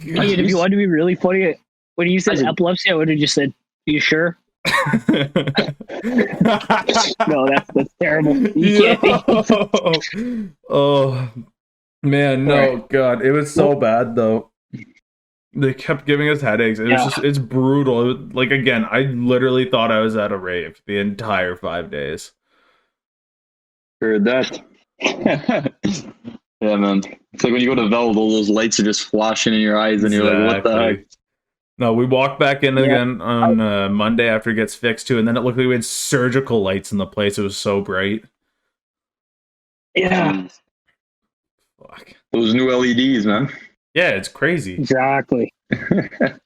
Ian, if you wanted to be really funny, when you said epilepsy, I would have just said, "Are you sure?" No, that's terrible. You can't. Oh man, no, God, it was so bad though. They kept giving us headaches. It was just, it's brutal. It was, like, again, I literally thought I was at a rave the entire 5 days. Heard that. Yeah, man. It's like when you go to Veld, all those lights are just flashing in your eyes, and you're like, "What the heck?" No, we walked back in again on Monday after it gets fixed too, and then it looked like we had surgical lights in the place. It was so bright. Yeah, Fuck. Those new LEDs, man. Yeah, it's crazy. exactly. The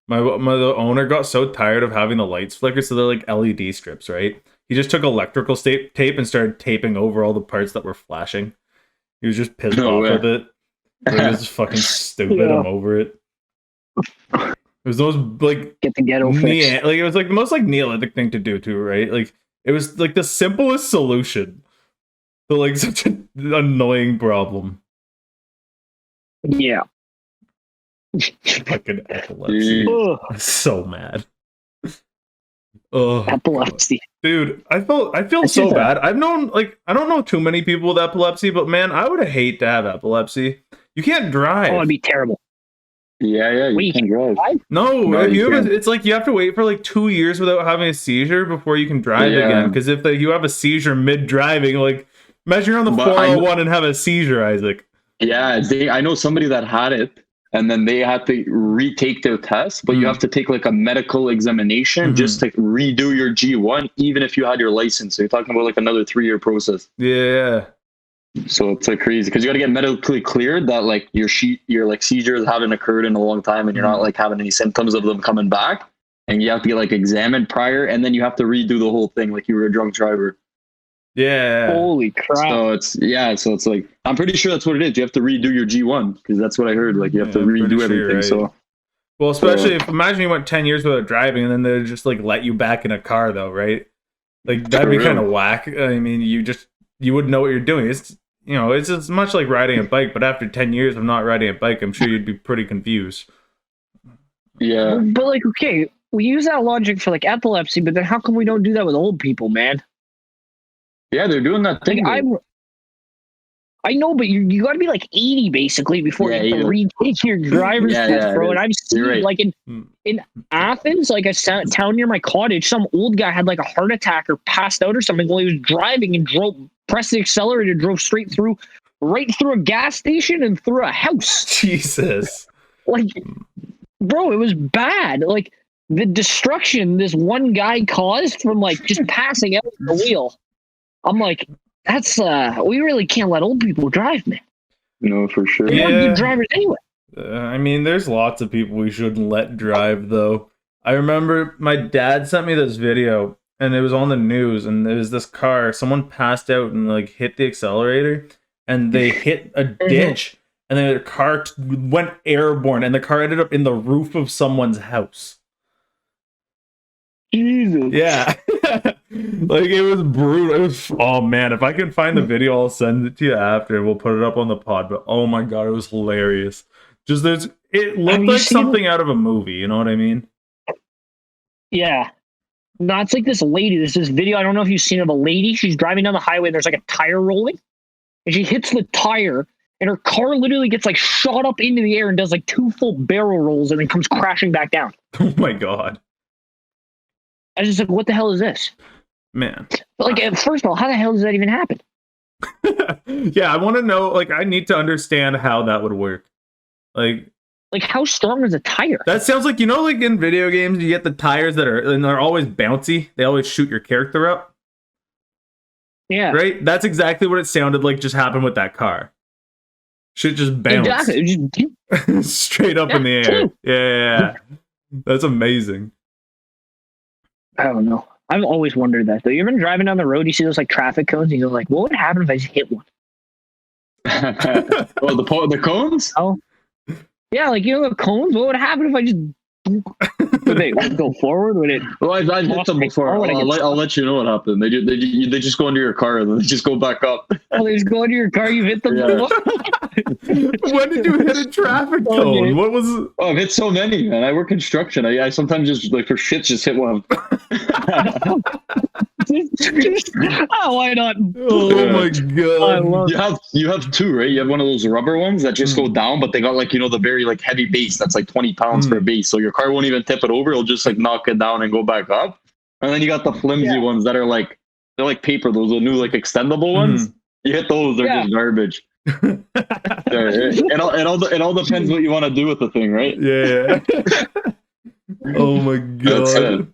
owner got so tired of having the lights flicker, so they're like LED strips, right? He just took electrical tape and started taping over all the parts that were flashing. He was just pissed off with it. It was just fucking stupid. I'm over it. It was those like Get the ghetto fixed. like it was like the most like Neolithic thing to do too, right? Like it was like the simplest solution to like such an annoying problem. Yeah. Fucking epilepsy. I'm so mad. Oh, Epilepsy. dude, I feel so bad. I've known, like, I don't know too many people with epilepsy, but man, I would hate to have epilepsy. You can't drive. Oh, it'd be terrible. Yeah, you can drive. No, No, if you can't. it's like you have to wait for like 2 years without having a seizure before you can drive again. Because if you have a seizure mid driving, like, imagine you're on the 401 and have a seizure, Isaac. Yeah, I know somebody that had it, and then they had to retake their test, but you have to take like a medical examination just to redo your G1, even if you had your license. So you're talking about like another 3-year process. Yeah. So it's like crazy because you got to get medically cleared that like your like seizures haven't occurred in a long time, and you're not like having any symptoms of them coming back, and you have to get like examined prior, and then you have to redo the whole thing like you were a drunk driver. Yeah. Holy crap. So it's like, I'm pretty sure that's what it is. You have to redo your G1 because that's what I heard. Like you have to redo everything. Right. So, well, especially if imagine you went 10 years without driving and then they just like let you back in a car though, right? Like that'd be kind of whack. I mean, you wouldn't know what you're doing. It's, you know, it's as much like riding a bike, but after 10 years of not riding a bike, I'm sure you'd be pretty confused. Yeah. But like, okay, we use that logic for like epilepsy, but then how come we don't do that with old people, man? Yeah, they're doing that thing. Like, I know, but you got to be like 80 basically before you can retake your driver's test, bro. And I've seen like in Athens, like a town near my cottage, some old guy had like a heart attack or passed out or something while he was driving and pressed the accelerator, drove right through a gas station and through a house. Jesus. Like, bro, it was bad. Like the destruction this one guy caused from like just passing out the wheel. I'm like, that's we really can't let old people drive, man. No, for sure. They're not good drivers anyway. I mean, there's lots of people we shouldn't let drive, though. I remember my dad sent me this video, and it was on the news, and there was this car. Someone passed out and like hit the accelerator, and they hit a ditch, and then their car went airborne, and the car ended up in the roof of someone's house. Jesus. Yeah. Like it was brutal. It was, oh man, if I can find the video, I'll send it to you after and we'll put it up on the pod. But oh my god, it was hilarious. Just it looked like something out of a movie, you know what I mean? Yeah. No, it's like this lady. There's this video, I don't know if you've seen it, of a lady. She's driving down the highway and there's like a tire rolling. And she hits the tire and her car literally gets like shot up into the air and does like 2 full barrel rolls and then comes crashing back down. Oh my god. I was just like, what the hell is this? Man. Like, first of all, how the hell does that even happen? Yeah, I want to know. Like, I need to understand how that would work. Like, how strong is a tire? that sounds like, you know, like in video games, you get the tires that are, and they're always bouncy. They always shoot your character up. Yeah. Right? That's exactly what it sounded like just happened with that car. Shit just bounced. Exactly. Straight up in the air. Yeah. That's amazing. I don't know. I've always wondered that, though. You ever been driving down the road, you see those like traffic cones, and you go like, what would happen if I just hit one? Oh, the cones? Oh. Yeah, like, you know, the cones? What would happen if I just... Would they go forward? Would it... Well, I've hit them before. I'll let you know what happened. They just go into your car and then they just go back up. Oh, they just go into your car, you hit them? Yeah. When did you hit a traffic cone? dude. What was... Oh, I've hit so many, man. I work construction. I sometimes just, like, for shit, just hit one. Oh, why not? Oh my I god. love You have two, right? You have one of those rubber ones that just go down, but they got, like, you know, the very, like, heavy base that's like 20 pounds for a base. So your car won't even tip it over. It'll just, like, knock it down and go back up. And then you got the flimsy ones that are like, they're like paper. Those are new, like, extendable ones. You hit those, they're just garbage. It all depends what you want to do with the thing, right? Yeah. Oh my That's god. it.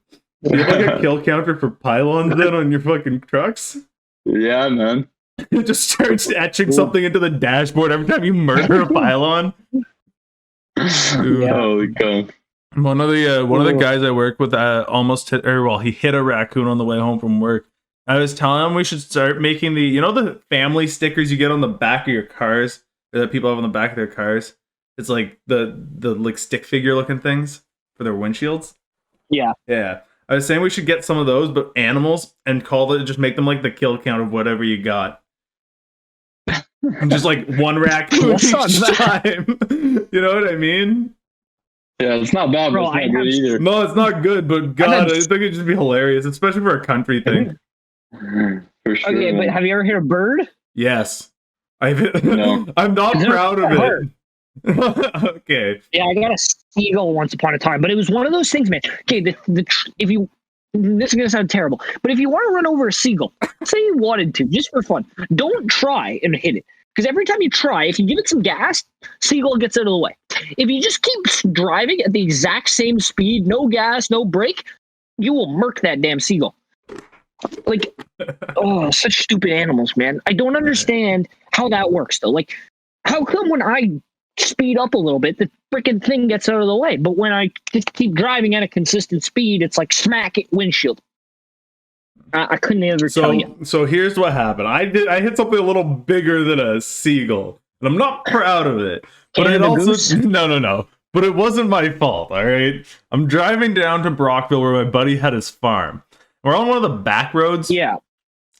Do you have like a kill counter for pylons then on your fucking trucks? Yeah, man. It just starts etching something into the dashboard every time you murder a pylon. Dude. Holy cow. One of the guys I work with almost hit, he hit a raccoon on the way home from work. I was telling him we should start making the family stickers you get on the back of your cars, or that people have on the back of their cars. It's like the like stick figure looking things for their windshields. Yeah. Yeah. I was saying we should get some of those, but animals, and just make them like the kill count of whatever you got. And just like one raccoon each time. You know what I mean? Yeah, it's not bad, but it's not good either. No, it's not good, but God, I think it'd just be hilarious, especially for a country thing. For sure. Okay, but have you ever hit a bird? Yes. No. I'm not It's proud of hard. it. Okay. Yeah, I got a seagull once upon a time, but it was one of those things, man. Okay, if you, this is gonna sound terrible, but if you want to run over a seagull, say you wanted to, just for fun, don't try and hit it, because every time you try, if you give it some gas, seagull gets out of the way. If you just keep driving at the exact same speed, no gas, no brake, you will murk that damn seagull. Like, oh, such stupid animals, man. I don't understand how that works, though. Like, how come when I speed up a little bit, the freaking thing gets out of the way, but when I just keep driving at a consistent speed, it's like smack it windshield. I couldn't ever tell you. So here's what happened. I hit something a little bigger than a seagull, and I'm not proud of it. But it also goose? No. But it wasn't my fault. All right. I'm driving down to Brockville where my buddy had his farm. We're on one of the back roads. Yeah.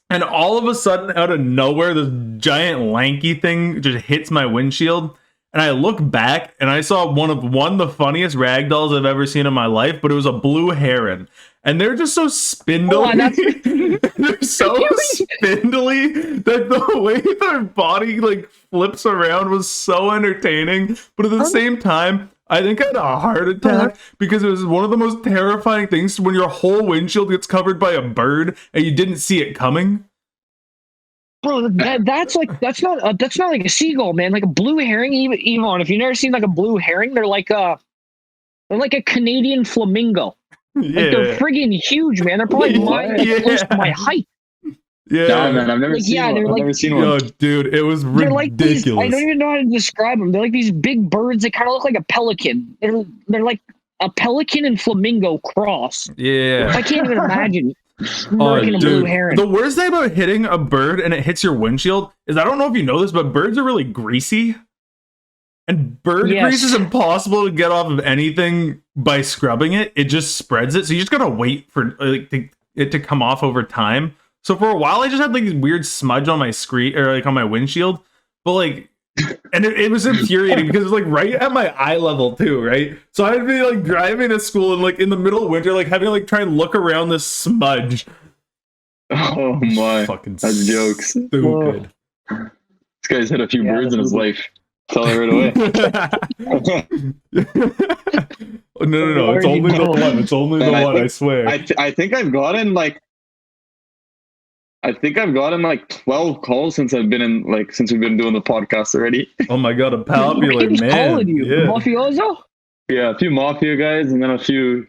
And all of a sudden, out of nowhere, this giant lanky thing just hits my windshield. And I look back and I saw one of the funniest ragdolls I've ever seen in my life, but it was a blue heron. And they're just so spindly. They're so spindly that the way their body like flips around was so entertaining. But at the same time, I think I had a heart attack because it was one of the most terrifying things when your whole windshield gets covered by a bird and you didn't see it coming. Bro, that's not like a seagull, man. Like a blue herring, even if you've never seen like a blue herring, they're like a Canadian flamingo. Yeah. Like they're friggin' huge, man. They're probably close to my height. Yeah, no, man, I've never seen one. I've never seen one. Yo, dude, it was ridiculous. They're like these, I don't even know how to describe them. They're like these big birds that kind of look like a pelican. They're like a pelican and flamingo cross. Yeah. I can't even imagine murking a blue heron. The worst thing about hitting a bird and it hits your windshield is, I don't know if you know this, but birds are really greasy. And bird grease is impossible to get off of anything by scrubbing it. It just spreads it. So you just gotta wait for it to come off over time. So for a while, I just had like this weird smudge on my screen or like on my windshield. But like, and it was infuriating because it was like right at my eye level too, right? So I'd be like driving to school and like in the middle of winter, like having to like try and look around this smudge. Oh my! Fucking that's jokes. Stupid. This guy's hit a few birds in his life. Tell her right away. No. It's only the one. It's only the one. I swear. I think I've gotten like I think I've gotten like 12 calls since we've been doing the podcast already. Oh my god, a popular Who's man. calling you? Yeah. Mafioso? Yeah, a few mafia guys and then a few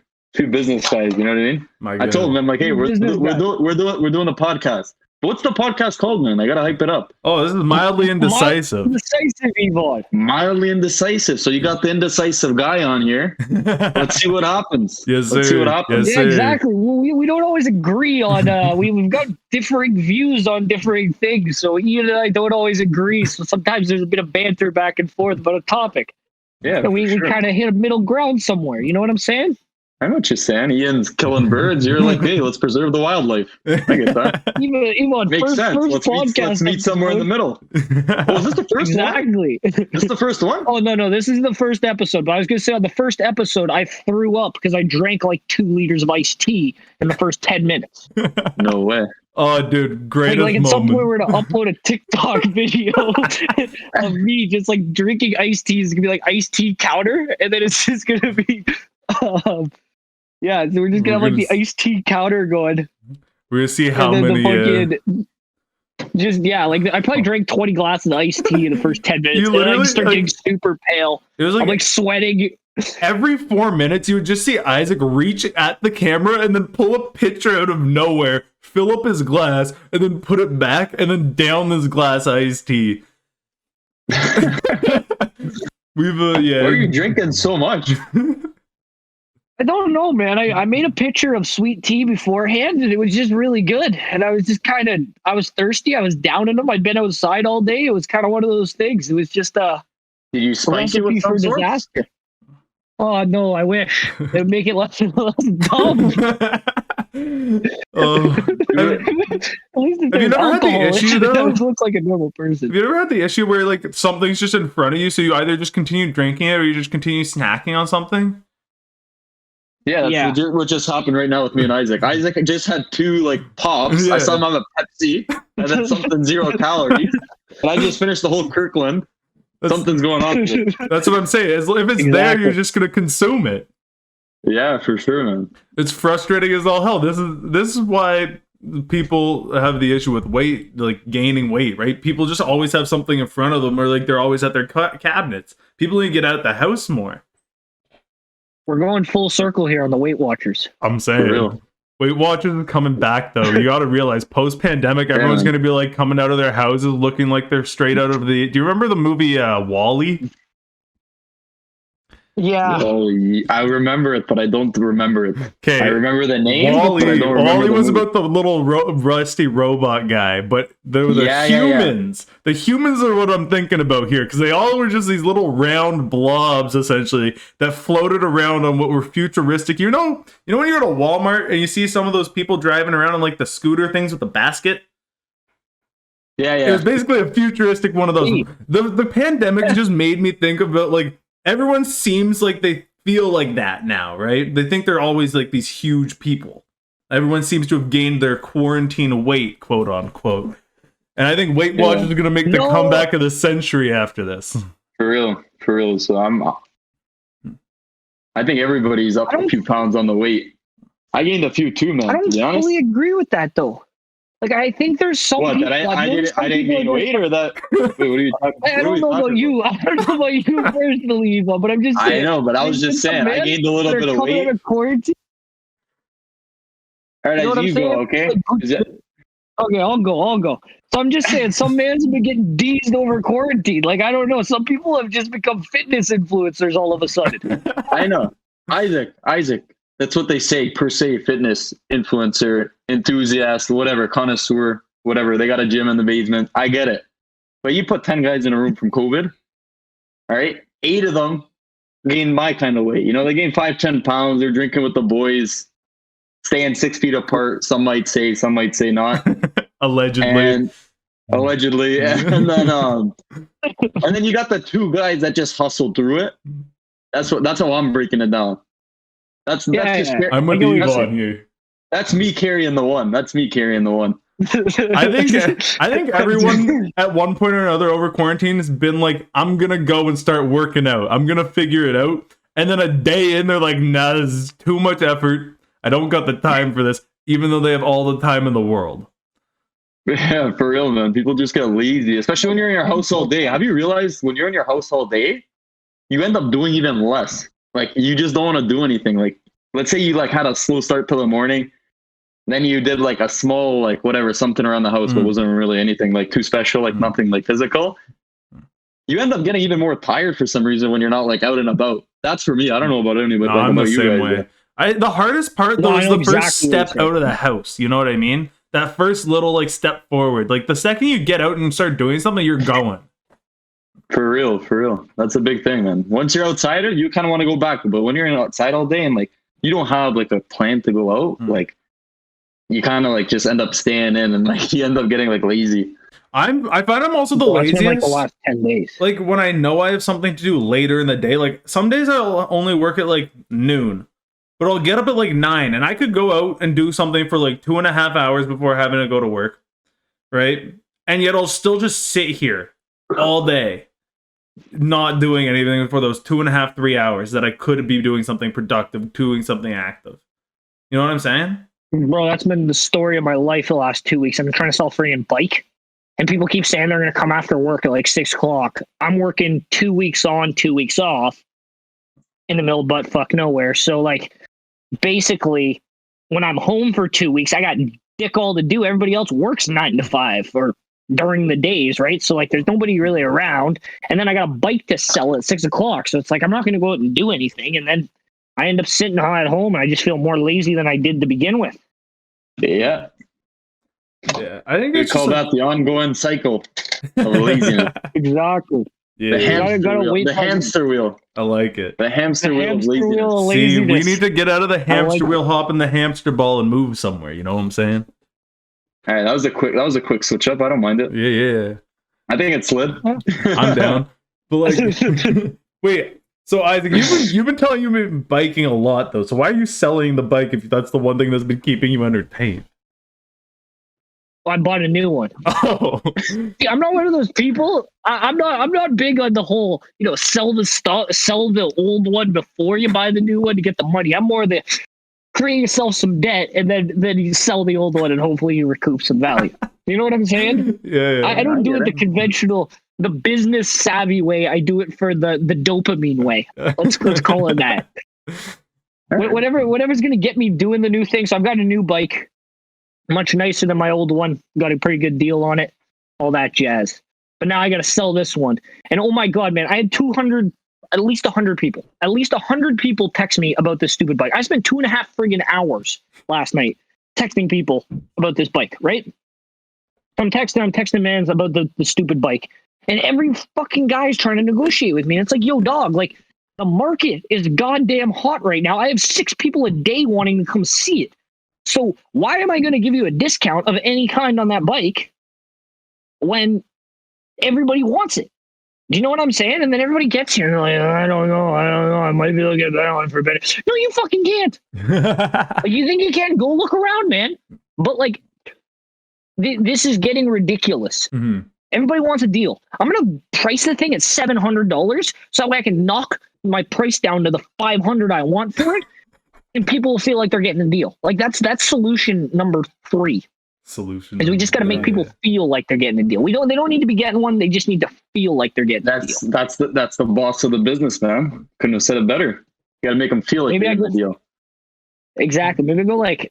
business guys. You know what I mean? My I god. told them, I'm like, hey, we're Business doing a podcast. What's the podcast called, man? I gotta hype it up. Oh, this is mildly indecisive. Indecisive, Yvonne. Mildly indecisive. So you got the indecisive guy on here. Let's see what happens. Yes, Let's sir. see what happens. Yes, Yeah, sir. exactly. We don't always agree on. We've got differing views on differing things, so Ian and I don't always agree. So sometimes there's a bit of banter back and forth about a topic. Yeah, So we for sure. kind of hit a middle ground somewhere. You know what I'm saying? I know what you're saying. Ian's killing birds. You're like, hey, let's preserve the wildlife. I get that. Even Makes sense. first Let's meet somewhere in the middle. Oh, is this the first one? Exactly. This is the first one? Oh no, this is the first episode. But I was gonna say on the first episode, I threw up because I drank like 2 liters of iced tea in the first 10 minutes. No way. Oh, dude, greatest Like at some point, moment. we're gonna upload a TikTok video of me just like drinking iced tea. It's gonna be like iced tea counter, and then it's just gonna be, yeah. So we're just gonna have like the iced tea counter going. We're gonna see how and then many. Just like I probably drank 20 glasses of iced tea in the first 10 minutes. You And then I literally, just start like- getting super pale. It was I'm like sweating. every 4 minutes, you would just see Isaac reach at the camera and then pull a picture out of nowhere, fill up his glass, and then put it back, and then down this glass of iced tea. We've yeah. Why are you drinking so much? I don't know, man. I made a picture of sweet tea beforehand, and it was just really good. And I was just I was thirsty. I was down in them. I'd been outside all day. It was kind of one of those things. It was just a Did you spice it recipe with for some sort? disaster. Oh no, I wish it would make it less and less dumb. Oh. At least if you there's never had the alcohol, issue, it though? looks like a normal person. Have you ever had the issue where like something's just in front of you, so you either just continue drinking it or you just continue snacking on something? Yeah, that's Yeah. legit what just happened right now with me and Isaac. Isaac just had 2 like pops. Yeah. I saw him have a Pepsi and then something 0 calories. And I just finished the whole Kirkland. That's, Something's going on. With it. that's what I'm saying. If it's there, Exactly. you're just gonna consume it. Yeah, for sure, man. It's frustrating as all hell. This is why people have the issue with weight, like gaining weight, right? People just always have something in front of them, or like they're always at their cabinets. People need to get out the house more. We're going full circle here on the Weight Watchers. I'm For saying. real. Weight Watchers is coming back though. You got to realize post-pandemic, everyone's man. going to be like coming out of their houses looking like they're straight out of the. Do you remember the movie Wall-E? Yeah. Oh, yeah. I remember it, but I don't remember it. Okay. I remember the name, but I Wall-E. don't remember Wall-E the was movie. about the little rusty robot guy, but they were the Yeah, yeah, yeah. humans. The humans are what I'm thinking about here, because they all were just these little round blobs, essentially, that floated around on what were futuristic. You know when you're at a Walmart and you see some of those people driving around on like the scooter things with the basket? Yeah, It yeah. was basically a futuristic one of those. Hey. The pandemic just made me think about like everyone seems like they feel like that now, right? They think they're always like these huge people. Everyone seems to have gained their quarantine weight, quote unquote. And I think Weight Watchers is going to make the No. comeback of the century after this. For real. For real. So I think everybody's up a few pounds on the weight. I gained a few too, man. I To don't be honest. fully agree with that though. Like I think there's some What? people. That I there's some didn't people gain that- weight, or that? Wait, what are you talking? I don't know about you. I don't know about you personally, Eva, but I'm just I saying. know, but I was there's just some saying I men gained a little that are bit of coming weight. out of quarantine. All right, You know what as I'm you saying? go, okay? Like, Is it- Okay, I'll go. So I'm just saying, some man's been getting deezed over quarantine. Like I don't know, some people have just become fitness influencers all of a sudden. I know, Isaac. That's what they say, per se, fitness influencer, enthusiast, whatever, connoisseur, whatever. They got a gym in the basement. I get it. But you put 10 guys in a room from COVID, all right? 8 of them gained my kind of weight. You know, they gained 5-10 pounds. They're drinking with the boys, staying 6 feet apart. Some might say not. Allegedly. And allegedly. And then you got the 2 guys that just hustled through it. That's how I'm breaking it down. That's Yeah, just yeah. I'm with I know you what you're on here. That's me carrying the one. I think everyone at one point or another over quarantine has been like, I'm gonna go and start working out. I'm gonna figure it out. And then a day in, they're like, nah, this is too much effort. I don't got the time for this, even though they have all the time in the world. Yeah, for real, man. People just get lazy, especially when you're in your house all day. Have you realized when you're in your house all day, you end up doing even less? Like you just don't want to do anything. Like let's say you like had a slow start till the morning, then you did like a small like whatever something around the house, but wasn't really anything like too special, like nothing like physical. You end up getting even more tired for some reason when you're not like out and about. That's for me. I don't know about anybody. No, I'm the about same you way. guys, The hardest part No, though I is know the first exactly what you're step saying. out of the house. You know what I mean? That first little like step forward. Like the second you get out and start doing something, you're going. For real, for real. That's a big thing, man. Once you're outside it, you kind of want to go back. But when you're outside all day and like you don't have like a plan to go out, like you kind of like just end up staying in and like you end up getting like lazy. I find I'm also the Well, it's laziest. been like the last 10 days. Like when I know I have something to do later in the day. Like some days I'll only work at like noon, but I'll get up at like 9, and I could go out and do something for like 2.5 hours before having to go to work, right? And yet I'll still just sit here all day, not doing anything for those 2.5, 3 hours that I could be doing something productive, doing something active. You know what I'm saying? Bro, that's been the story of my life the last 2 weeks. I've been trying to sell a freaking bike, and people keep saying they're going to come after work at like 6 o'clock. I'm working 2 weeks on, 2 weeks off in the middle of butt fuck nowhere. So, like, basically, when I'm home for 2 weeks, I got dick all to do. Everybody else works 9 to 5 or during the days, right? So, like, there's nobody really around. And then I got a bike to sell at 6 o'clock. So it's like, I'm not going to go out and do anything. And then I end up sitting at home and I just feel more lazy than I did to begin with. Yeah. Yeah, I think We it's call just that the ongoing cycle of laziness. Exactly. yeah, The hamster wheel. I like it. The hamster The wheel of hamster laziness. wheel of See, we laziness. need to get out of the hamster like wheel, hop in the hamster ball, and move somewhere. You know what I'm saying? All right, that was a quick switch up. I don't mind it. Yeah. I think it slid. I'm down. But like, wait. So Isaac, you've been telling you've been biking a lot though. So why are you selling the bike if that's the one thing that's been keeping you entertained? I bought a new one. Oh, See, I'm not one of those people. I'm not big on the whole, sell the old one before you buy the new one to get the money. I'm more the create yourself some debt and then you sell the old one and hopefully you recoup some value. You know what I'm saying? yeah. I don't do it the conventional, the business savvy way. I do it for the dopamine way. Let's call it that. Whatever's gonna get me doing the new thing. So I've got a new bike, much nicer than my old one. Got a pretty good deal on it, all that jazz. But now I got to sell this one. And oh my god, man, I had at least 100 people text me about this stupid bike. I spent 2.5 friggin' hours last night texting people about this bike, right? I'm texting mans about the stupid bike. And every fucking guy is trying to negotiate with me. And it's like, yo, dog, like, the market is goddamn hot right now. I have 6 people a day wanting to come see it. So why am I going to give you a discount of any kind on that bike when everybody wants it? Do you know what I'm saying? And then everybody gets here and they're like, I don't know. I might be able to get that one for better. No, you fucking can't. Like, you think you can? Go look around, man. But like, this is getting ridiculous. Mm-hmm. Everybody wants a deal. I'm going to price the thing at $700 so that way I can knock my price down to the $500 I want for it. And people will feel like they're getting a deal. Like that's solution number 3. Solution. Is we just got to make people feel like they're getting a deal. They don't need to be getting one. They just need to feel like they're getting a deal. That's the boss of the business, man. Couldn't have said it better. You got to make them feel like Maybe they're getting a deal. Exactly. Maybe go like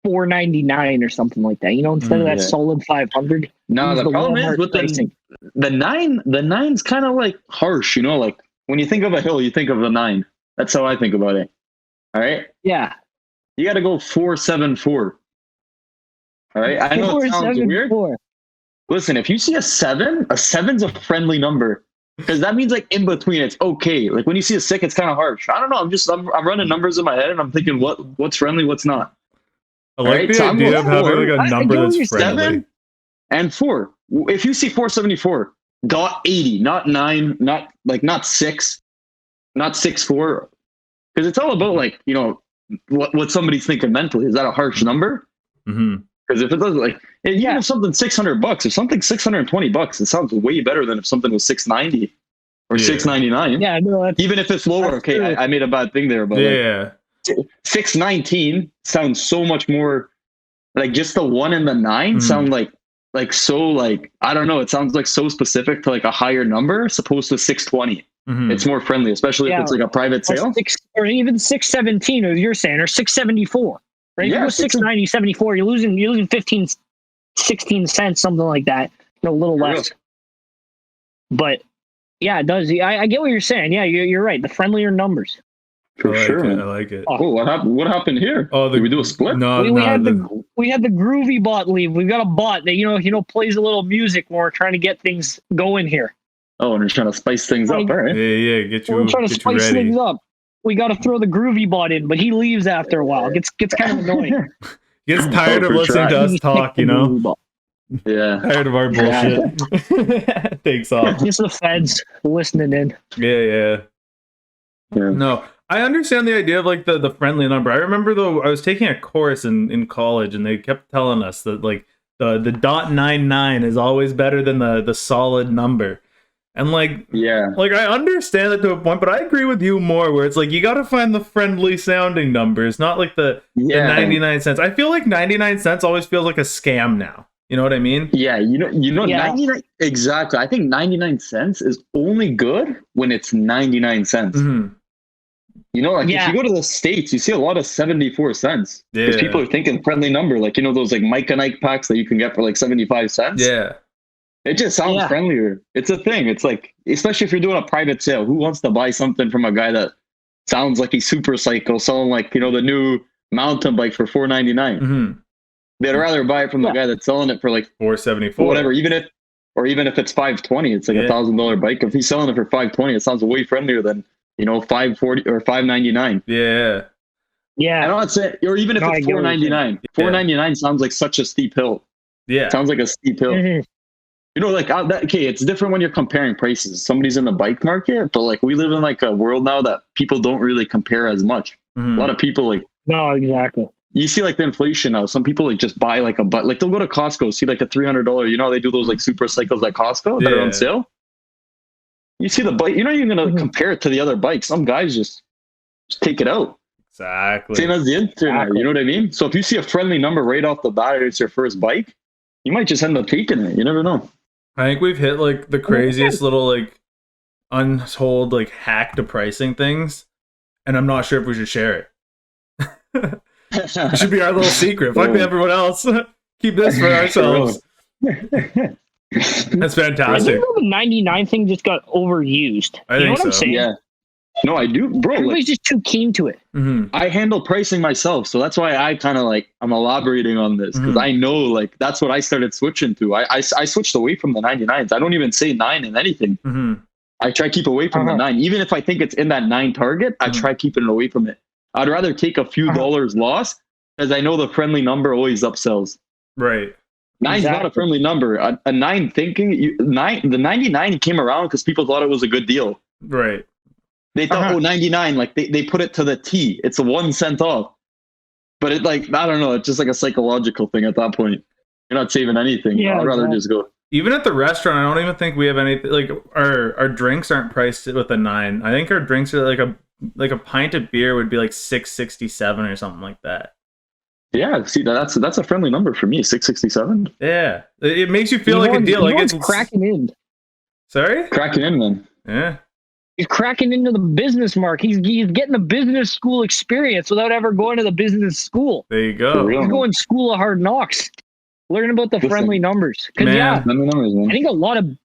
$499 or something like that. Instead of that solid 500. No, the problem is with the 9. The 9's kind of like harsh. Like when you think of a hill, you think of the 9. That's how I think about it. All right. Yeah. You got to go 474. All right. I know it sounds weird. Listen, if you see a 7, a 7's a friendly number because that means like in between. It's okay. Like when you see a 6, it's kind of harsh. I don't know. I'm running numbers in my head and I'm thinking what's friendly, what's not. I like the idea of having like a number that's friendly. 7 and 4. If you see 474.80, not 9, not 6, not 64. Because it's all about like, what somebody's thinking mentally. Is that a harsh number? Mm-hmm. Because if it doesn't even if something's $600, if something's $620, it sounds way better than if something was $690 or $699. Yeah, no, even if it's lower. Okay, I made a bad thing there, but $619 sounds so much more like just the 1 and the 9 sound like like so like I don't know. It sounds like so specific to like a higher number, supposed to 620. Mhm. It's more friendly, especially if it's like a private sale. Or even 617, as you're saying, or 674. Right? If you go 690, 74, you're losing 15, 16 cents, something like that. A little less. But yeah, it does. I get what you're saying. Yeah, you're right. The friendlier numbers. For sure. I like it. Oh, what happened? What happened here? Oh, did we do a split? No, we had the groovy bot leave. We've got a bot that plays a little music when we're trying to get things going here. Oh, and we're trying to spice things up, all right? Yeah. We're trying to spice things up. We got to throw the groovy bot in, but he leaves after a while. Gets kind of annoying. Gets tired of listening to us talk, Yeah. Tired of our bullshit. Takes off. It's the feds listening in. Yeah. No, I understand the idea of like the friendly number. I remember though, I was taking a course in college, and they kept telling us that like the .99 is always better than the solid number. And like I understand it to a point, but I agree with you more. Where it's like you got to find the friendly sounding numbers, not like the 99 cents. I feel like 99 cents always feels like a scam now. You know what I mean? Yeah, 99 exactly. I think 99 cents is only good when it's 99 cents. Mm-hmm. If you go to the States, you see a lot of 74 cents. Because people are thinking friendly number, like those like Mike and Ike packs that you can get for like 75 cents. Yeah. It just sounds friendlier. It's a thing. It's like, especially if you're doing a private sale, who wants to buy something from a guy that sounds like he's super psycho, selling like, the new mountain bike for $4.99. Mm-hmm. They'd rather buy it from the guy that's selling it for like $4.74, whatever. Even if it's $520, it's like $1,000 bike. If he's selling it for $520, it sounds way friendlier than $540 or $599. Yeah. Yeah. I don't say, or even if it's $4.99. $4.99 sounds like such a steep hill. Yeah. It sounds like a steep hill. Mm-hmm. It's different when you're comparing prices. Somebody's in the bike market, but like we live in like a world now that people don't really compare as much. Mm-hmm. A lot of people like. No, exactly. You see like the inflation now. Some people like just buy like like they'll go to Costco, see like a $300. They do those like super cycles at Costco that are on sale. You see the bike, you're not even going to compare it to the other bikes. Some guys just take it out. Exactly. Same as the internet, you know what I mean? So if you see a friendly number right off the bat, it's your first bike, you might just end up taking it. You never know. I think we've hit like the craziest little like untold like hack to pricing things, and I'm not sure if we should share it. It should be our little secret. Fuck everyone else. Keep this for ourselves. That's fantastic. I think the 99 thing just got overused. I think what I'm saying? Yeah. No, I do, bro. Everybody's just too keen to it. Mm-hmm. I handle pricing myself, so that's why I kind of like I'm elaborating on this because I know like that's what I started switching to. I switched away from the 99s. I don't even say 9 in anything. Mm-hmm. I try to keep away from the 9, even if I think it's in that 9 target. I try keeping it away from it. I'd rather take a few dollars loss because I know the friendly number always upsells. Right. 9's not a friendly number. A 9 thinking the 99 came around because people thought it was a good deal. Right. They thought, 99, like they put it to the T. It's a 1 cent off. But it like, I don't know. It's just like a psychological thing at that point. You're not saving anything. Yeah, I'd rather just go. Even at the restaurant, I don't even think we have anything like our drinks aren't priced with a 9. I think our drinks are like a pint of beer would be like $6.67 or something like that. Yeah, see that's a friendly number for me. $6.67. Yeah, it makes you feel like a deal. Like it's cracking in. Sorry, cracking in, man. Yeah, he's cracking into the business mark. He's getting the business school experience without ever going to the business school. There you go. He's going school of hard knocks. Learn about the friendly numbers. Because numbers, man. I think a lot of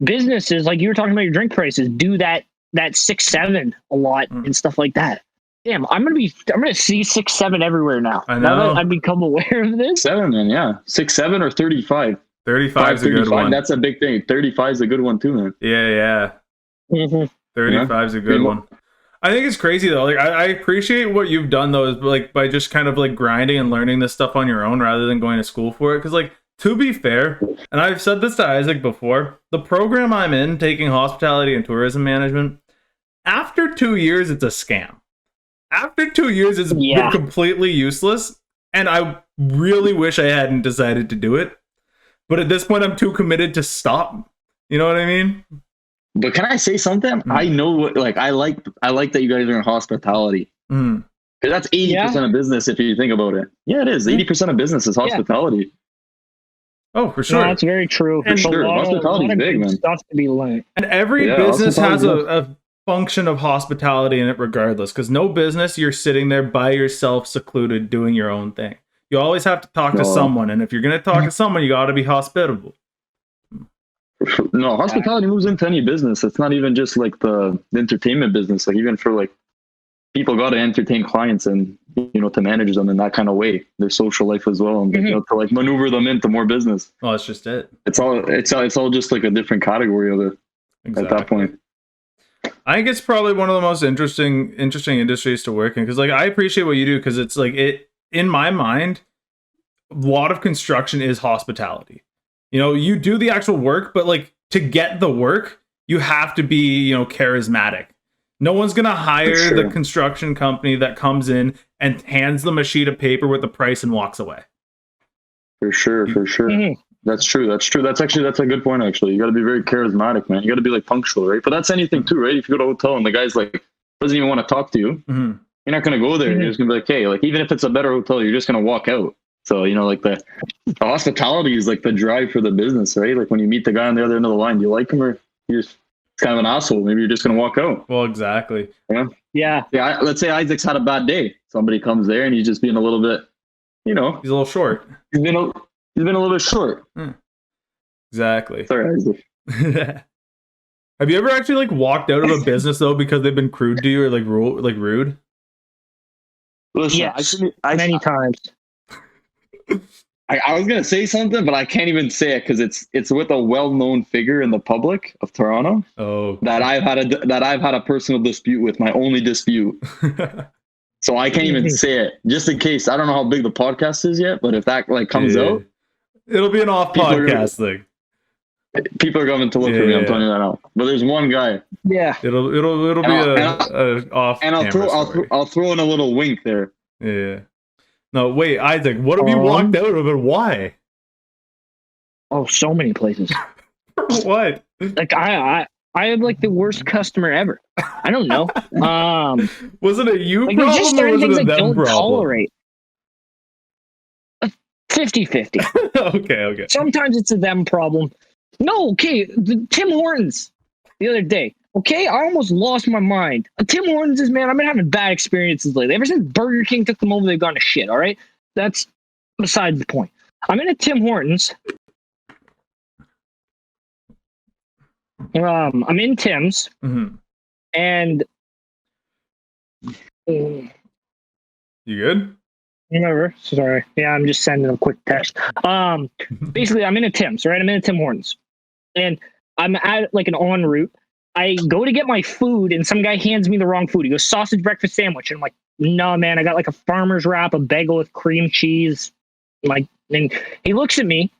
businesses, like you were talking about your drink prices, do that 6-7 a lot and stuff like that. Damn, I'm gonna see 6-7 everywhere now. I know. Now that I've become aware of this. 7, man, yeah. 6-7 or 35. 35 is a good one. That's a big thing. 35 is a good one too, man. Yeah. Mm-hmm. 35 is a good one. I think it's crazy though. Like I appreciate what you've done though, is like by just kind of like grinding and learning this stuff on your own rather than going to school for it. Because like to be fair, and I've said this to Isaac before, the program I'm in, taking hospitality and tourism management, after 2 years, it's a scam. After 2 years, it's been completely useless, and I really wish I hadn't decided to do it. But at this point, I'm too committed to stop. You know what I mean? But can I say something? I know what I like that you guys are in hospitality. Because that's 80% of business if you think about it. Yeah, it is. 80% of business is hospitality. Oh, for No, sure. that's very true. And There's a sure, lot of hospitality's big, good man. stuff to be learned. And every Yeah, business has hospitality, a function of hospitality in it regardless, because no business you're sitting there by yourself, secluded, doing your own thing. You always have to talk to No. someone, and if you're going to talk to someone, you got to be hospitable. No, hospitality moves into any business. It's not even just like the entertainment business. Like even for like people got to entertain clients and to manage them in that kind of way. Their social life as well, and to like maneuver them into more business. Well, that's just it. It's all just like a different category of it at that point. I think it's probably one of the most interesting industries to work in, because like I appreciate what you do, because it's like in my mind, a lot of construction is hospitality. You do the actual work, but like to get the work, you have to be charismatic. No one's gonna hire the construction company that comes in and hands them a sheet of paper with the price and walks away. For sure. That's true. That's a good point. Actually, you got to be very charismatic, man. You got to be like punctual, right? But that's anything too, right? If you go to a hotel and the guy's like doesn't even want to talk to you, you're not gonna go there. You're just gonna be like, hey, like even if it's a better hotel, you're just gonna walk out. So like the hospitality is like the drive for the business, right? Like when you meet the guy on the other end of the line, do you like him or you're just kind of an asshole? Maybe you're just gonna walk out. Well, exactly. Yeah. Let's say Isaac's had a bad day. Somebody comes there and he's just being a little bit, he's a little short. He's been a little bit short. Exactly. Sorry, Isaac. Have you ever actually like walked out of a business though because they've been crude to you or like rude? Listen, yes, many times. I was gonna say something, but I can't even say it because it's with a well-known figure in the public of Toronto. Oh, that I've had a personal dispute with, my only dispute. So I can't even say it, just in case. I don't know how big the podcast is yet, but if that like comes out, it'll be an off podcast thing. People are going to look for me. I'm telling you that now. But there's one guy. Yeah, it'll be a off. And I'll throw in a little wink there. Yeah. No, wait, Isaac. What have you walked out of, and why? Oh, so many places. What? Like I have like the worst customer ever. I don't know. Was it a you like, problem just or was it a things them don't problem? tolerate. 50-50. Okay. Sometimes it's a them problem. No, okay. Tim Hortons the other day. Okay, I almost lost my mind. Tim Hortons is, man, I've been having bad experiences lately. Ever since Burger King took them over, they've gone to shit, all right? That's besides the point. I'm in a Tim Hortons. I'm in Tim's. And... you good? Whatever. Sorry. Yeah, I'm just sending a quick text. Basically, I'm in a Tim's, right? I'm in a Tim Hortons. And I'm at like an en route. I go to get my food and some guy hands me the wrong food. He goes, sausage breakfast sandwich. And I'm like, no, man, I got like a farmer's wrap, a bagel with cream cheese. Like, and he looks at me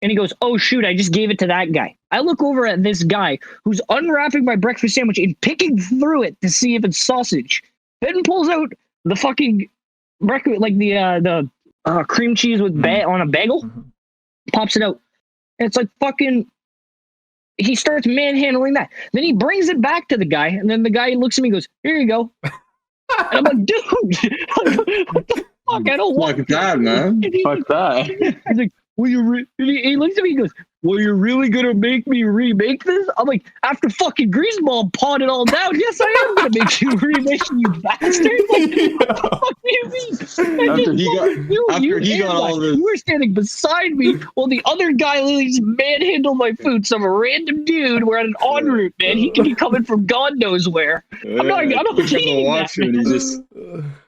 and he goes, oh, shoot, I just gave it to that guy. I look over at this guy who's unwrapping my breakfast sandwich and picking through it to see if it's sausage. Then pulls out the fucking breakfast, like the cream cheese with on a bagel, pops it out. And it's like fucking... He starts manhandling that. Then he brings it back to the guy, and then the guy looks at me and goes, here you go. And I'm like, dude, what the fuck? I don't want that, man. Fuck that. He's like, he looks at me and goes, well, you're really going to make me remake this? I'm like, after fucking Greaseball pawed it all down, yes, I am going to make you remake it, you bastard. Like, what the fuck do you mean? After he got all this. You were standing beside me while the other guy literally just manhandled my food. Some random dude, we're at an en route, man. He could be coming from God knows where. I'm not eating that.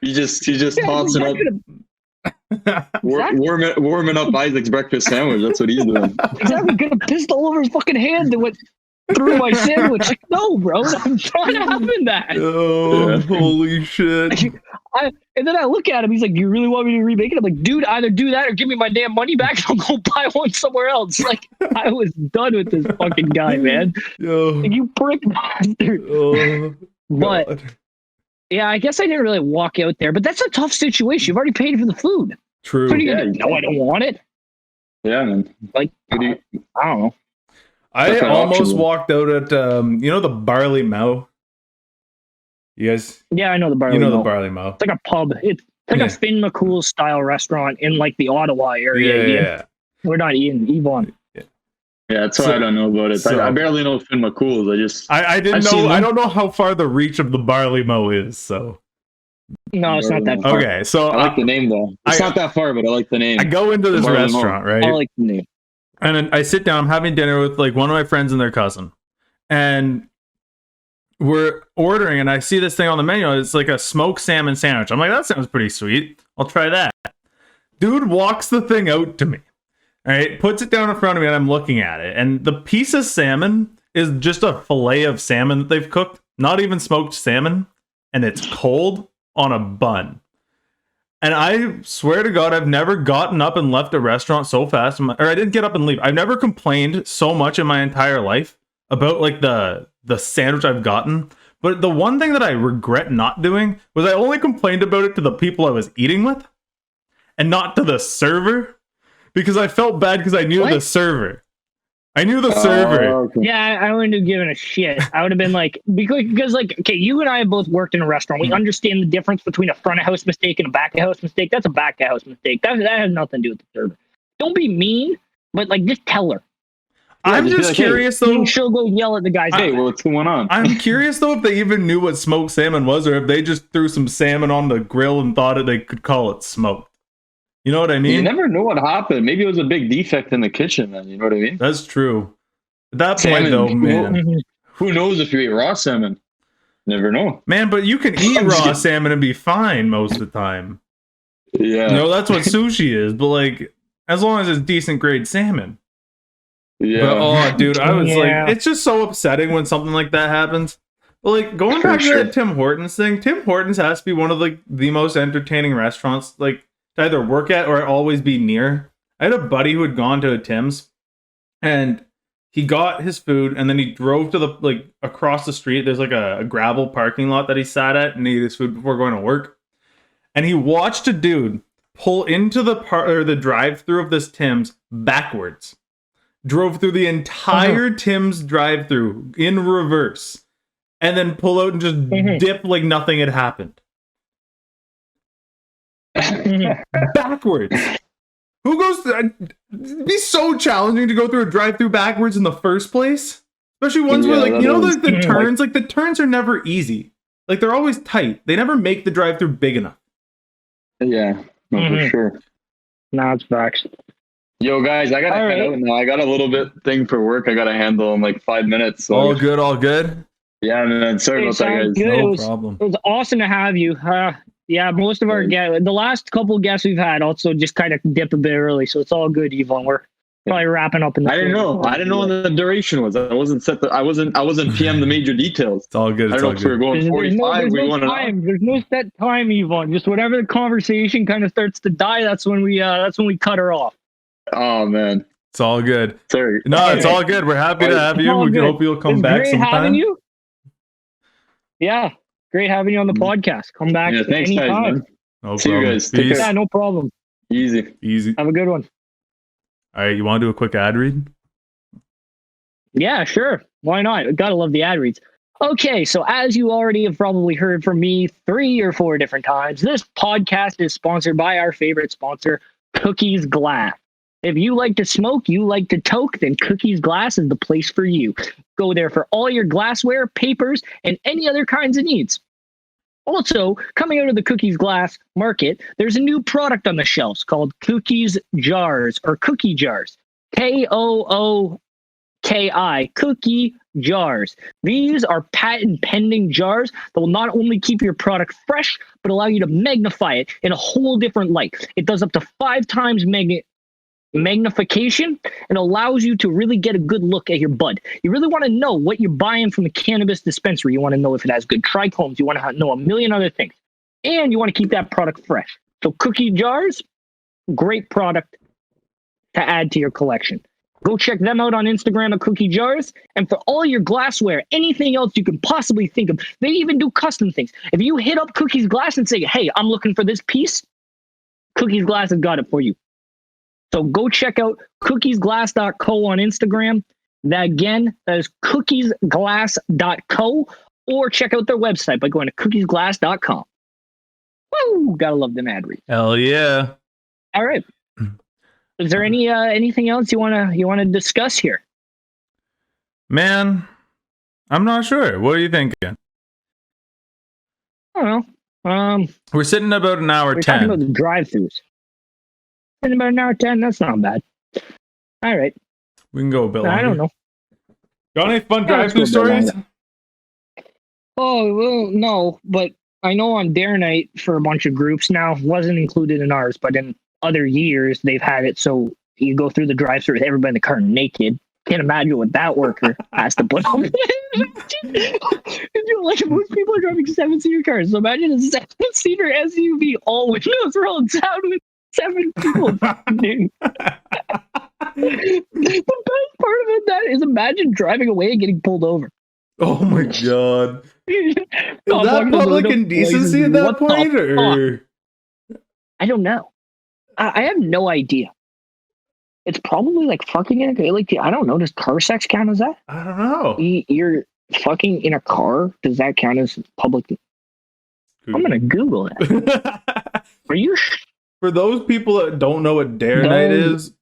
He's just tossing up. Warming up Isaac's breakfast sandwich. That's what he's doing. Exactly. Got a pistol over his fucking hand that went through my sandwich. Like, no, bro, I'm trying to having that. Oh, holy shit! And then I look at him. He's like, "Do you really want me to remake it?" I'm like, "Dude, either do that or give me my damn money back, and I'll go buy one somewhere else." Like, I was done with this fucking guy, man. Like, you prick bastard. Oh, but God. yeah, I guess I didn't really walk out there. But that's a tough situation. You've already paid for the food. True. What are you gonna do? No, I don't want it. Yeah, man. Like, I don't know. I almost walked out at the Barley Mow. You guys? Yeah, I know the Barley. The Barley Mow. It's like a pub. It's like a Finn McCool style restaurant in like the Ottawa area. Yeah. We're not eating Yvonne. Yeah, that's why So- I don't know about it. so- I barely know Finn McCool's. I didn't I've know. seen I them. don't know how far the reach of the barley mow is. So No, it's not that far. okay, so I like the name though. It's I- not that far, but I like the name. I go into this Barley mow. restaurant, right? I like the name. And then I sit down. I'm having dinner with like one of my friends and their cousin, and we're ordering. And I see this thing on the menu. It's like a smoked salmon sandwich. I'm like, that sounds pretty sweet. I'll try that. Dude walks the thing out to me. All right, puts it down in front of me, and I'm looking at it. And the piece of salmon is just a fillet of salmon that they've cooked, not even smoked salmon, and it's cold on a bun. And I swear to God, I've never gotten up and left a restaurant so fast. Or I didn't get up and leave. I've never complained so much in my entire life about like the sandwich I've gotten. But the one thing that I regret not doing was I only complained about it to the people I was eating with and not to the server, because I felt bad because I knew What? the server. I knew the server. Okay. Yeah, I wouldn't have given a shit. I would have been like, because like, okay, you and I have both worked in a restaurant. We understand the difference between a front of house mistake and a back of house mistake. That's a back of house mistake. That has nothing to do with the server. Don't be mean, but like, just tell her. I'm just be just like, hey, curious though. And she'll go yell at the guys. Hey, what's going on? I'm curious though if they even knew what smoked salmon was, or if they just threw some salmon on the grill and thought they could call it smoked. You know what I You mean? never know what happened. Maybe it was a big defect in the kitchen. Then you know what I mean. That's true. At that point, Salmon, though, cool. man, Mhm. Who knows if you ate raw salmon? Never know. but you can eat I'm just raw kidding. salmon and be fine most of the time. Yeah. You know, that's what sushi is. But like, as long as it's decent grade salmon. Yeah. But oh, dude, I was Yeah. like, it's just so upsetting when something like that happens. But like, going For back sure. to that Tim Hortons thing, Tim Hortons has to be one of like the most entertaining restaurants, like to either work at or always be near. I had a buddy who had gone to a Tim's, and he got his food, and then he drove to the like across the street. There's like a gravel parking lot that he sat at and ate his food before going to work. And he watched a dude pull into the drive-through of this Tim's backwards. Drove through the entire Tim's drive-through in reverse, and then pull out and just Mhm. dip like nothing had happened. Backwards. Who goes to, it'd be so challenging to go through a drive-through backwards in the first place, especially ones where Yeah, like that you know is. the Mhm. turns, like the turns are never easy. Like they're always tight. They never make the drive-through big enough. Yeah. No, for Mhm. sure. Nah, it's facts. Yo, guys, I gotta All head right. out now. I got a little bit thing for work. I gotta handle in like 5 minutes. So All good, all good. yeah, man. Sorry Hey, about that, sounds guys. good. No It was- problem. It was awesome to have you. Yeah, most of our Right. the last couple guests we've had also just kind of dip a bit early, so it's all good, Yvonne. We're probably wrapping up in the I didn't know. I didn't know what the duration was. I wasn't set. I wasn't PM the major details. It's all good. I It's don't know all if we were good. going There's 45. We no going an hour. time. There's no set time, Yvonne. Just whatever the conversation kind of starts to die, that's when we cut her off. Oh man, It's all good. sorry. No, it's all good. We're happy to have It's you. all We good. hope you'll come It's back great sometime. having you. Yeah, great having you on the podcast. Come back Yeah, thanks, guys. anytime. Man. No See you problem. guys. Take Peace. care. Yeah, no problem. Easy. Easy. Have a good one. All right, you want to do a quick ad read? Yeah, sure. Why not? Gotta love the ad reads. Okay, so as you already have probably heard from me 3 or 4 different times, this podcast is sponsored by our favorite sponsor, Cookies Glass. If you like to smoke, you like to toke, then Cookies Glass is the place for you. Go there for all your glassware, papers, and any other kinds of needs. Also, coming out of the Cookies Glass market, there's a new product on the shelves called Cookies Jars or Cookie Jars. KOOKI, Cookie Jars. These are patent pending jars that will not only keep your product fresh, but allow you to magnify it in a whole different light. It does up to 5 times magnification and allows you to really get a good look at your bud. You really want to know what you're buying from the cannabis dispensary. You want to know if it has good trichomes. You want to know a million other things. And you want to keep that product fresh. So Cookie Jars, great product to add to your collection. Go check them out on Instagram at Cookie Jars. And for all your glassware, anything else you can possibly think of, they even do custom things. If you hit up Cookies Glass and say, hey, I'm looking for this piece, Cookies Glass has got it for you. So go check out cookiesglass.co on Instagram. That is cookiesglass.co, or check out their website by going to cookiesglass.com. Woo! Gotta love them ad reads. Hell yeah. All right. Is there anything else you wanna discuss here? Man, I'm not sure. What are you thinking? I don't know. We're sitting about an hour We're talking 10. about the drive-throughs. In about an hour 10, that's not bad. All right. We can go a bit longer. I don't know. Got any fun Yeah, let's go drive-through a bit stories? Oh, well, no, but I know on Dare Night for a bunch of groups now, wasn't included in ours, but in other years they've had it so you go through the drive-through with everybody in the car naked. Can't imagine what that worker has to put up with. Like most people are driving 7-seater cars, so imagine a 7-seater SUV, all windows rolled down with 7 people. Dude. The best part of that is imagine driving away and getting pulled over. Oh my god. Is Stop that walking to the public window, indecency like, at that what the point? Or I don't know. I have no idea. It's probably like fucking in a, like, I don't know. Does car sex count as that? I don't know. You're fucking in a car. Does that count as public? I'm gonna Google it. Are you? For those people that don't know what Dare Night is,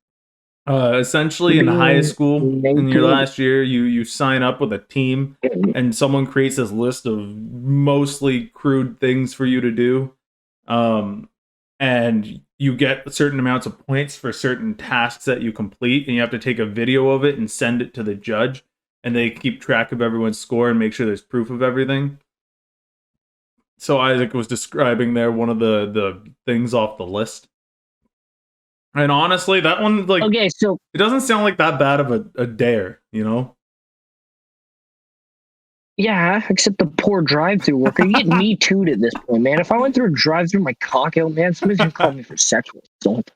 essentially in high school, in your last year, you sign up with a team, and someone creates this list of mostly crude things for you to do, and you get certain amounts of points for certain tasks that you complete, and you have to take a video of it and send it to the judge, and they keep track of everyone's score and make sure there's proof of everything. So Isaac was describing there one of the things off the list. And honestly, that one, like, Okay, so it doesn't sound like that bad of a dare, you know? yeah, except the poor drive-through worker. You get me too'd at this point, man. If I went through a drive-through, my cock out, man, somebody's gonna call me for sexual assault.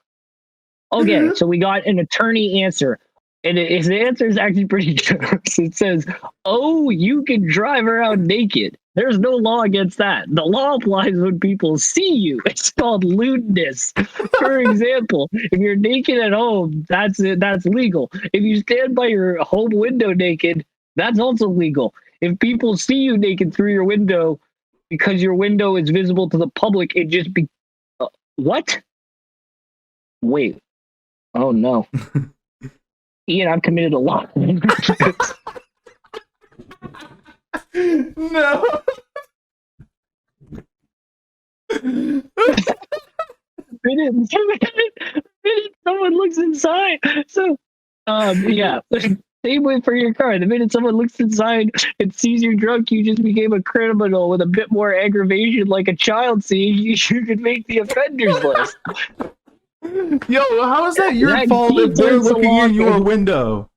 Okay, so we got an attorney answer. And his answer is actually pretty jokes. It says, "Oh, you can drive around naked. There's no law against that. The law applies when people see you. It's called lewdness. For example, if you're naked at home, that's it. That's legal. If you stand by your home window naked, that's also legal. If people see you naked through your window because your window is visible to the public, it just be what? Wait. Oh no." Ian, I've committed a lot. No. The minute someone looks inside. So, yeah. Same way for your car. The minute someone looks inside and sees you drunk, you just became a criminal with a bit more aggravation, like a child seeing you. You could make the offenders list. Yo, how is that your That fault if they're details a looking lot, in your man. window?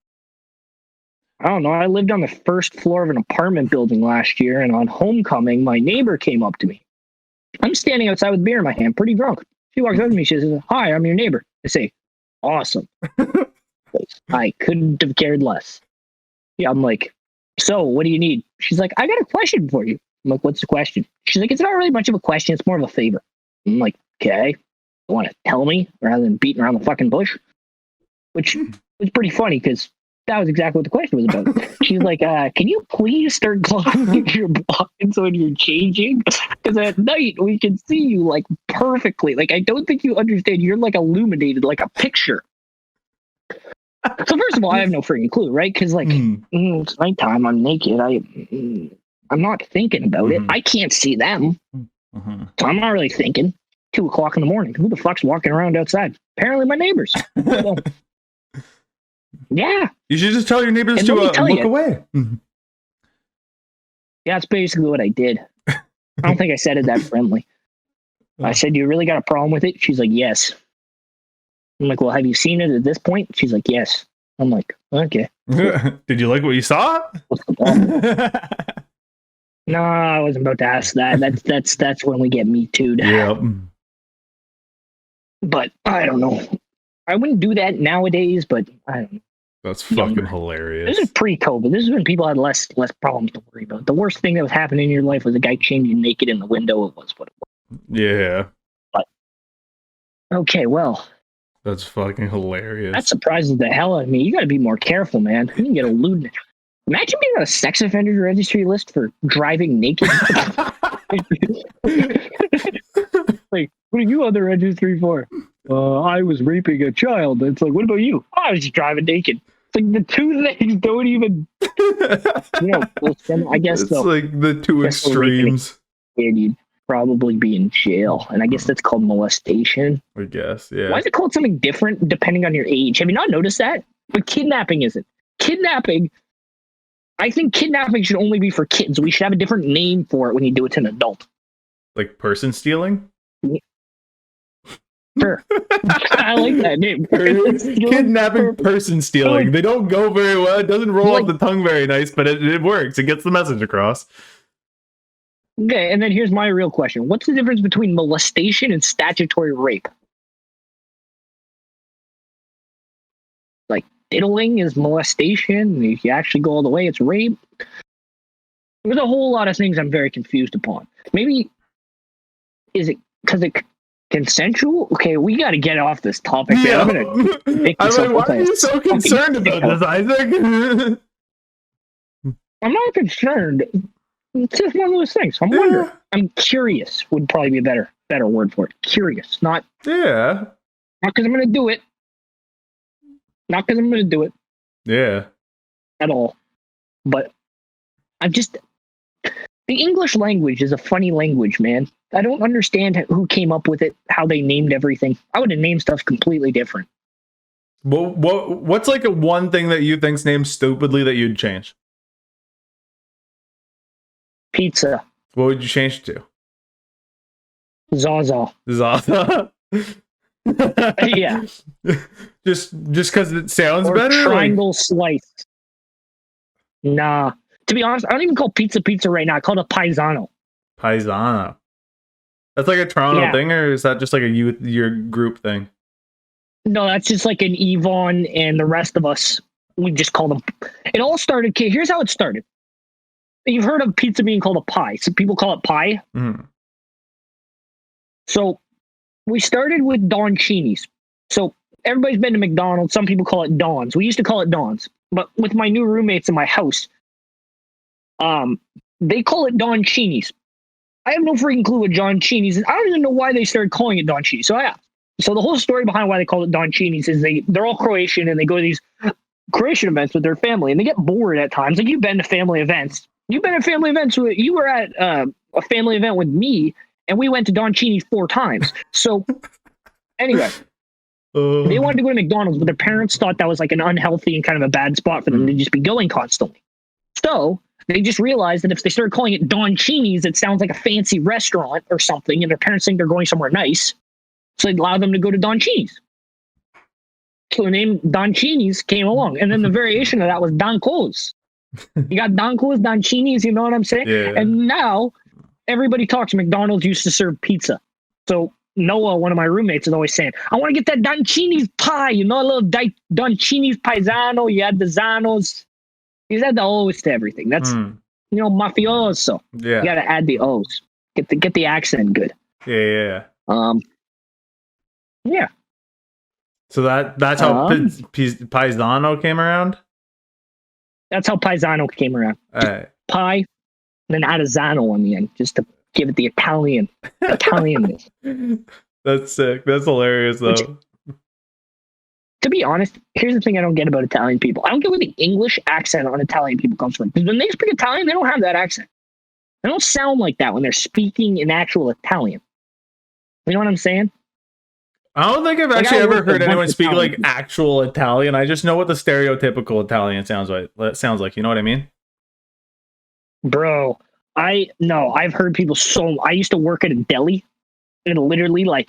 I don't know. I lived on the first floor of an apartment building last year, and on homecoming, my neighbor came up to me. I'm standing outside with beer in my hand, pretty drunk. She walks up to me. She says, "Hi, I'm your neighbor." I say, "Awesome." I couldn't have cared less. Yeah, I'm like, "So, what do you need?" She's like, "I got a question for you." I'm like, "What's the question?" She's like, "It's not really much of a question. It's more of a favor." I'm like, "Okay. You want to tell me rather than beating around the fucking bush?" Which was pretty funny because that was exactly what the question was about. She's like, "Can you please start closing your blinds when you're changing? Because at night we can see you like perfectly. Like, I don't think you understand. You're like illuminated like a picture." So first of all, I have no freaking clue, right? Because like it's nighttime, I'm naked. I'm not thinking about it. I can't see them, so I'm not really thinking. 2:00 in the morning. Who the fuck's walking around outside? Apparently, my neighbors. So, yeah. You should just tell your neighbors And to let me tell look you- away. Yeah, that's basically what I did. I don't think I said it that friendly. I said, "Do you really got a problem with it?" She's like, "Yes." I'm like, "Well, have you seen it at this point?" She's like, "Yes." I'm like, "Okay." Did you like what you saw? What's the problem? No, I wasn't about to ask that. That's when we get me too'd. Yep. But I don't know. I wouldn't do that nowadays, but I don't know. That's fucking Younger. hilarious. This is pre-COVID. This is when people had less problems to worry about. The worst thing that was happening in your life was a guy changing naked in the window. It was what it was. Yeah. Okay, well, That's fucking hilarious. that surprises the hell out of me. You got to be more careful, man. You can get a lewd. Imagine being on a sex offender registry list for driving naked. Like, what are you on the registry for? I was raping a child. It's like, what about you? Oh, I was just driving naked. It's like the two things don't even, well, I guess It's so. like the two Guess so, raping extremes. And you'd probably be in jail. And I guess that's called molestation. I guess, yeah. Why is it called something different depending on your age? Have you not noticed that? But kidnapping isn't. Kidnapping, I think kidnapping should only be for kids. We should have a different name for it when you do it to an adult. Like person stealing? Sure. I like that name. Kidnapping, person stealing. They don't go very well. It doesn't roll off the tongue very nice, but it works. It gets the message across. Okay, and then here's my real question. What's the difference between molestation and statutory rape? Like, diddling is molestation. If you actually go all the way, it's rape. There's a whole lot of things I'm very confused upon. Maybe, is it because it consensual? Okay, we got to get off this topic. Yeah. I'm like, why are you so concerned about this, Isaac? I'm not concerned. It's just one of those things. I'm wondering. I'm curious. Would probably be a better word for it. Curious, not Yeah. not because I'm going to do it. Not because I'm going to do it Yeah. at all. But I'm just. The English language is a funny language, man. I don't understand who came up with it, how they named everything. I would have named stuff completely different. What's like a one thing that you think's named stupidly that you'd change? Pizza. What would you change it to? Zaza. Zaza? Yeah. Just because it sounds Or better? triangle slice. Nah. To be honest, I don't even call pizza right now. I call it a paisano. Paisano. That's like a Toronto Yeah. thing, or is that just like a your group thing? No, that's just like an Yvonne and the rest of us. We just call them. It all started. Okay, here's how it started. You've heard of pizza being called a pie. Some people call it pie. Mm. So we started with Don Chini's. So everybody's been to McDonald's. Some people call it Don's. We used to call it Don's. But with my new roommates in my house, they call it Don Chini's. I have no freaking clue what Don Chini's is. I don't even know why they started calling it Don Chini's. So the whole story behind why they call it Don Chini's is they're all Croatian and they go to these Croatian events with their family and they get bored at times. Like you've been to family events. You've been at family events. You were at a family event with me and we went to Don Chini's 4 times. So anyway, they wanted to go to McDonald's, but their parents thought that was like an unhealthy and kind of a bad spot for them to just be going constantly. So they just realized that if they started calling it Don Chini's, it sounds like a fancy restaurant or something, and their parents think they're going somewhere nice. So they allowed them to go to Don Chini's. So the name Don Chini's came along. And then the variation of that was Don Co's. You got Don Co's, Don Chini's, you know what I'm saying? Yeah. And now everybody talks McDonald's used to serve pizza. So Noah, one of my roommates, is always saying, I want to get that Don Chini's pie, a little Don Chini's paisano. You had the Zanos. He's had the O's to everything. That's, mafioso. Yeah. You got to add the O's. Get the accent good. Yeah. Yeah. So that's how Paisano came around? That's how paisano came around. Pie, and then add a Zano on the end, just to give it the Italianness. That's sick. That's hilarious, though. To be honest, here's the thing I don't get about Italian people. I don't get where the English accent on Italian people comes from. Because when they speak Italian, they don't have that accent. They don't sound like that when they're speaking in actual Italian. You know what I'm saying? I don't think I've actually ever heard anyone speak like actual Italian. I just know what the stereotypical Italian sounds like. You know what I mean? Bro, I've heard people I used to work at a deli, and literally I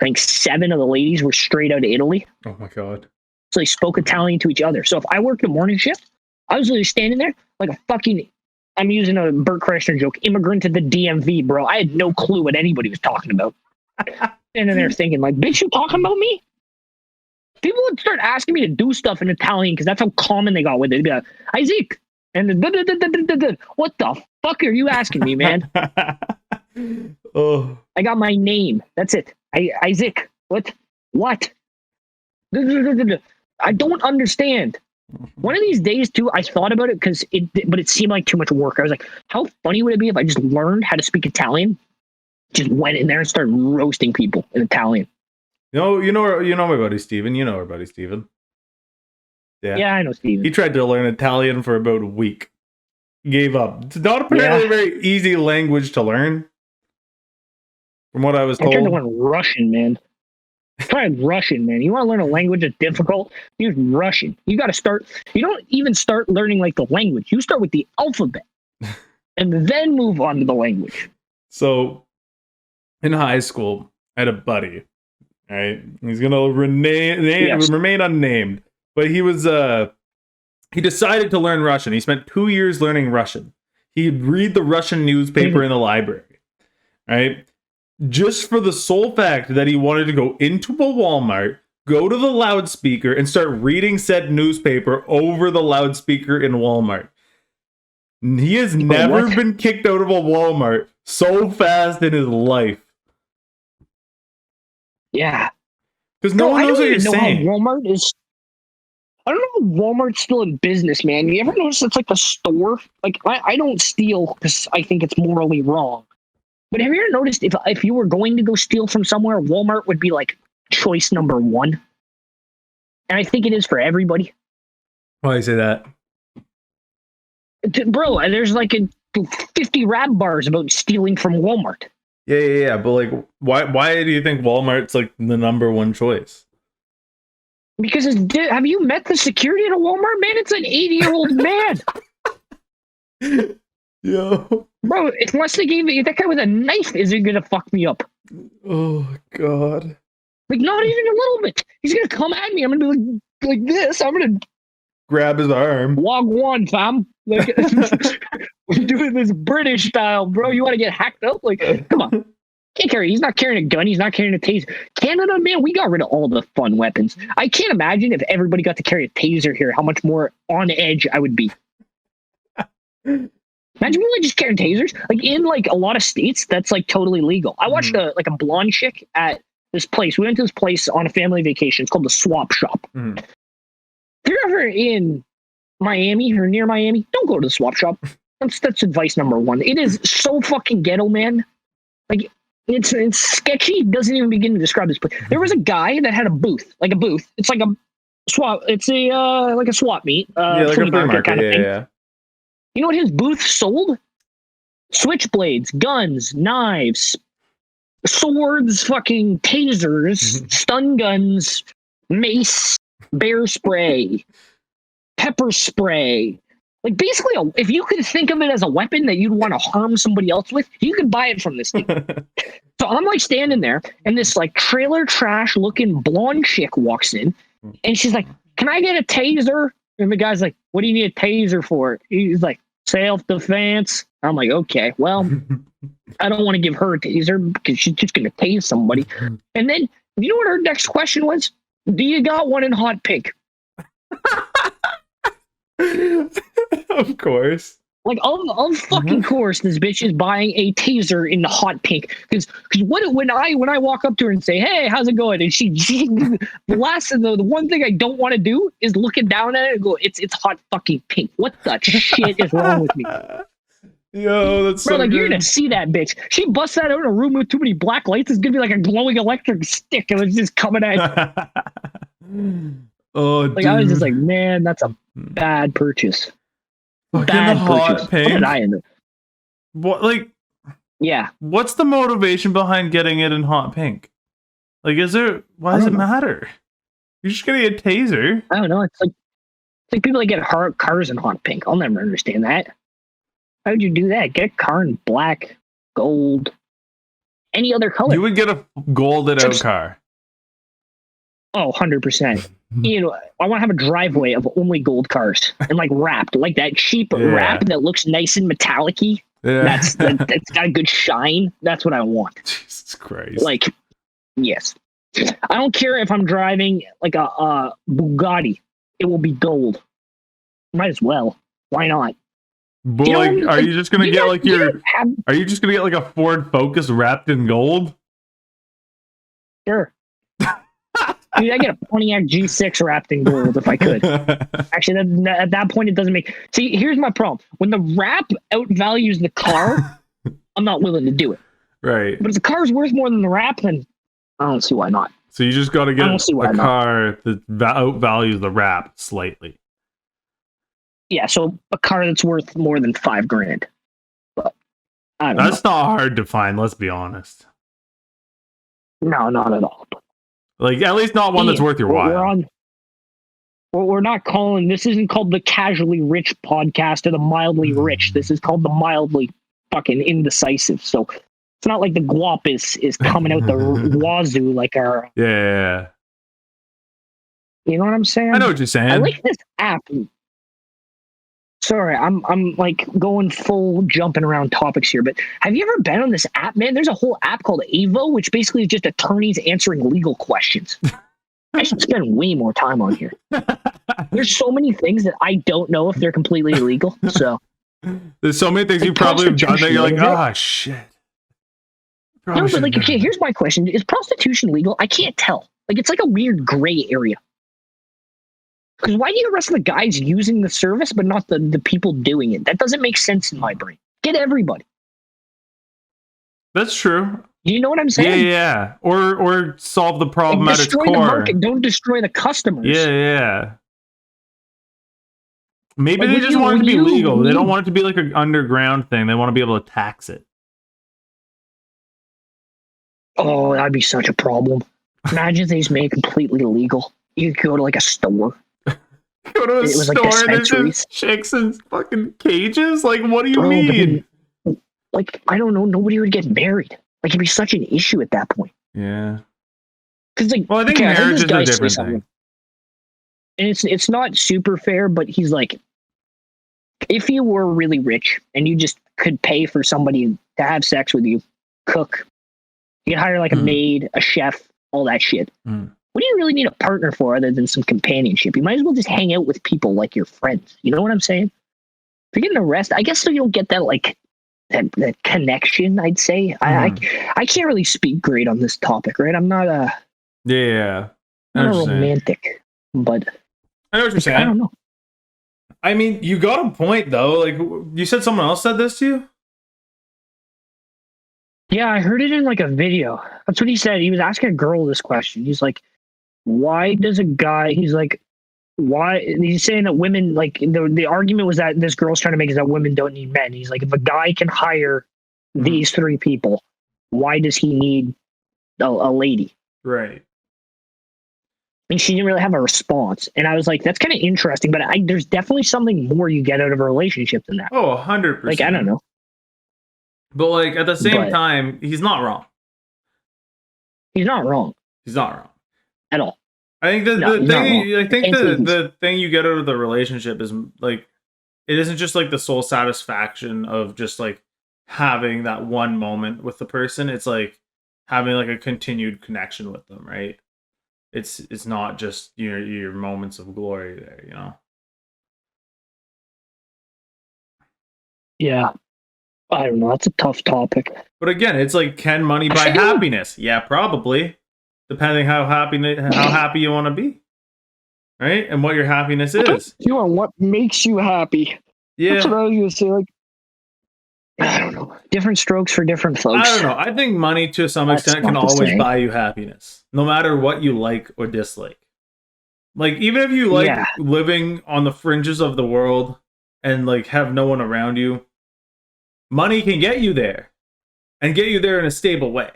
think 7 of the ladies were straight out of Italy. Oh my god. So they spoke Italian to each other. So if I worked a morning shift, I was literally standing there like a fucking, I'm using a Burt Kreischer joke, immigrant to the DMV, bro. I had no clue what anybody was talking about. Standing there thinking like, bitch, you talking about me? People would start asking me to do stuff in Italian because that's how common they got with it. They'd be like, Isaac. And what the fuck are you asking me, man? Oh. I got my name. That's it. Isaac. What? I don't understand. One of these days, too, I thought about it but it seemed like too much work. I was like, how funny would it be if I just learned how to speak Italian? Just went in there and started roasting people in Italian. You know my buddy Steven. You know our buddy Steven. Yeah, I know Steven. He tried to learn Italian for about a week. Gave up. It's not apparently a very easy language to learn. From what I was told. I tried to learn Russian, man. Tried Russian, man. You want to learn a language that's difficult? Use Russian. You got to start. You don't even start learning like the language. You start with the alphabet, and then move on to the language. So, in high school, I had a buddy. Right, he's gonna remain unnamed, but he was he decided to learn Russian. He spent 2 years learning Russian. He'd read the Russian newspaper in the library, right? Just for the sole fact that he wanted to go into a Walmart, go to the loudspeaker, and start reading said newspaper over the loudspeaker in Walmart. He has never been kicked out of a Walmart so fast in his life. Yeah. Because no one knows what you're saying. Walmart is... I don't know if Walmart's still in business, man. You ever notice it's like a store? Like, I don't steal because I think it's morally wrong. But have you ever noticed if you were going to go steal from somewhere, Walmart would be like choice number one? And I think it is for everybody. Why do you say that? Bro, there's like 50 rap bars about stealing from Walmart. Yeah. But like, why do you think Walmart's like the number one choice? Because have you met the security at a Walmart, man? It's an 80-year-old man. Yo. Bro, unless they gave me that guy with a knife isn't gonna fuck me up. Oh God. Like not even a little bit. He's gonna come at me. I'm gonna be like this. I'm gonna grab his arm. Log one, fam. Like we're doing this British style, bro. You want to get hacked up? Like, come on. Can't carry. He's not carrying a gun. He's not carrying a taser. Canada, man, we got rid of all the fun weapons. I can't imagine if everybody got to carry a taser here, how much more on edge I would be. Imagine me just carrying tasers. Like in like a lot of states, that's like totally legal. I watched a blonde chick at this place. We went to this place on a family vacation. It's called the Swap Shop. If you're ever in Miami or near Miami, don't go to the Swap Shop. That's advice number one. It is so fucking ghetto, man. Like it's sketchy. It doesn't even begin to describe this place. There was a guy that had a booth. It's like a swap. It's a like a swap meet. Like a flea market kind of thing. Yeah. You know what his booth sold? Switchblades, guns, knives, swords, fucking tasers, stun guns, mace, bear spray, pepper spray. Like basically, if you could think of it as a weapon that you'd want to harm somebody else with, you could buy it from this thing. So I'm like standing there, and this like trailer trash looking blonde chick walks in, and she's like, "Can I get a taser?" And the guy's like, "What do you need a taser for?" He's like, "Self-defense." I'm like, okay, well, I don't want to give her a taser because she's just going to tase somebody. And then, you know what her next question was? Do you got one in hot pink? Of course. Like, of fucking course, this bitch is buying a taser in the hot pink. Because when I walk up to her and say, "Hey, how's it going?" and she the one thing I don't want to do is looking down at it and go, "It's hot fucking pink. What the shit is wrong with me?" Yo, that's bro. so Like good. you're gonna see that bitch. She busts that out in a room with too many black lights. It's gonna be like a glowing electric stick. It was just coming at you. Oh, like dude. I was just like, man, that's a bad purchase. Fucking Bad hot purchase. pink. What did I end up? What, like, yeah. What's the motivation behind getting it in hot pink? Like, why does it matter? You're just getting a taser. I don't know. It's like people that get cars in hot pink. I'll never understand that. How would you do that? Get a car in black, gold, any other color. You would get a golded out car. Oh, 100%. You know, I want to have a driveway of only gold cars and like wrapped, like that cheap wrap that looks nice and metallic-y. Yeah. That's got a good shine. That's what I want. Jesus Christ. Like, yes. I don't care if I'm driving like a Bugatti. It will be gold. Might as well. Why not? But like, are you just gonna get like are you just gonna get like a Ford Focus wrapped in gold? Sure. Dude, I get a Pontiac G6 wrapped in gold if I could. Actually, at that point, it doesn't make... See, here's my problem. When the wrap outvalues the car, I'm not willing to do it. Right. But if the car's worth more than the wrap, then I don't see why not. So you just got to I get don't see why a not. car that outvalues the wrap slightly. Yeah, so a car that's worth more than $5,000. But I don't That's not hard to find. Let's be honest. know. No, not at all. Like at least not one that's Ian, worth your we're while. We're not calling. This isn't called the Casually Rich podcast or the Mildly Rich. This is called the Mildly fucking Indecisive. So it's not like the guap is coming out the wazoo like our. Yeah. You know what I'm saying? I know what you're saying. I like this app. Sorry, I'm like going full jumping around topics here, but have you ever been on this app, man? There's a whole app called Avo, which basically is just attorneys answering legal questions. I should spend way more time on here. There's so many things that I don't know if they're completely illegal. So there's so many things like, you probably have done that you're like, prostitution, oh shit. no, but like, okay, here's my question: is prostitution legal? I can't tell. Like, it's like a weird gray area. Because why do you arrest the guys using the service, but not the people doing it? That doesn't make sense in my brain. Get everybody. That's true. You know what I'm saying? Yeah. Or solve the problem Like, at its destroy core. the market. Don't destroy the customers. Yeah. Maybe Like, they when just you- want it to when be you- legal. when They you- don't want it to be like an underground thing. They want to be able to tax it. Oh, that'd be such a problem. Imagine if they just made it completely illegal. You could go to like a store. Go to a It was like store and there's dispensaries. just chicks in fucking cages? Like, what do you Bro, but mean? then, like, I don't know. Nobody would get married. Like, it'd be such an issue at that point. Yeah. Because like, Well, I think okay, heard marriage this is guy a say different something. thing. And it's not super fair, but he's like, if you were really rich and you just could pay for somebody to have sex with you, cook, you could hire like a maid, a chef, all that shit. What do you really need a partner for other than some companionship? You might as well just hang out with people like your friends. You know what I'm saying? If you're getting arrested, I guess so you don't get that like that connection, I'd say. I can't really speak great on this topic, right? I'm not a Yeah. I not know a what you're saying. romantic, but I know what you're I saying. don't know. I mean, you got a point though. Like, you said someone else said this to you? Yeah, I heard it in like a video. That's what he said. He was asking a girl this question. He's like, why does a guy, he's like, why, he's saying that women, like, the argument was that this girl's trying to make is that women don't need men. He's like, if a guy can hire these three people, why does he need a lady? Right. And she didn't really have a response. And I was like, that's kind of interesting, but there's definitely something more you get out of a relationship than that. Oh, 100%. Like, I don't know. But like at the same But- time, he's not wrong. He's not wrong He's not wrong. at all. I think No, the he's not thing wrong. I think Can't say he's- the thing you get out of the relationship is like it isn't just like the sole satisfaction of just like having that one moment with the person. It's like having like a continued connection with them, right? It's not just your moments of glory there, you know. Yeah. I don't know. That's a tough topic. But again, it's like, can money I buy think happiness? Yeah, probably. Depending how happy you want to be, right? And what your happiness is. You are what makes you happy. Yeah, That's what I was gonna say. Like, I don't know. Different strokes for different folks. I don't know. I think money to some That's extent can not the always same. buy you happiness, no matter what you like or dislike. Like, even if you like Yeah. living on the fringes of the world and like have no one around you, money can get you there and get you there in a stable way.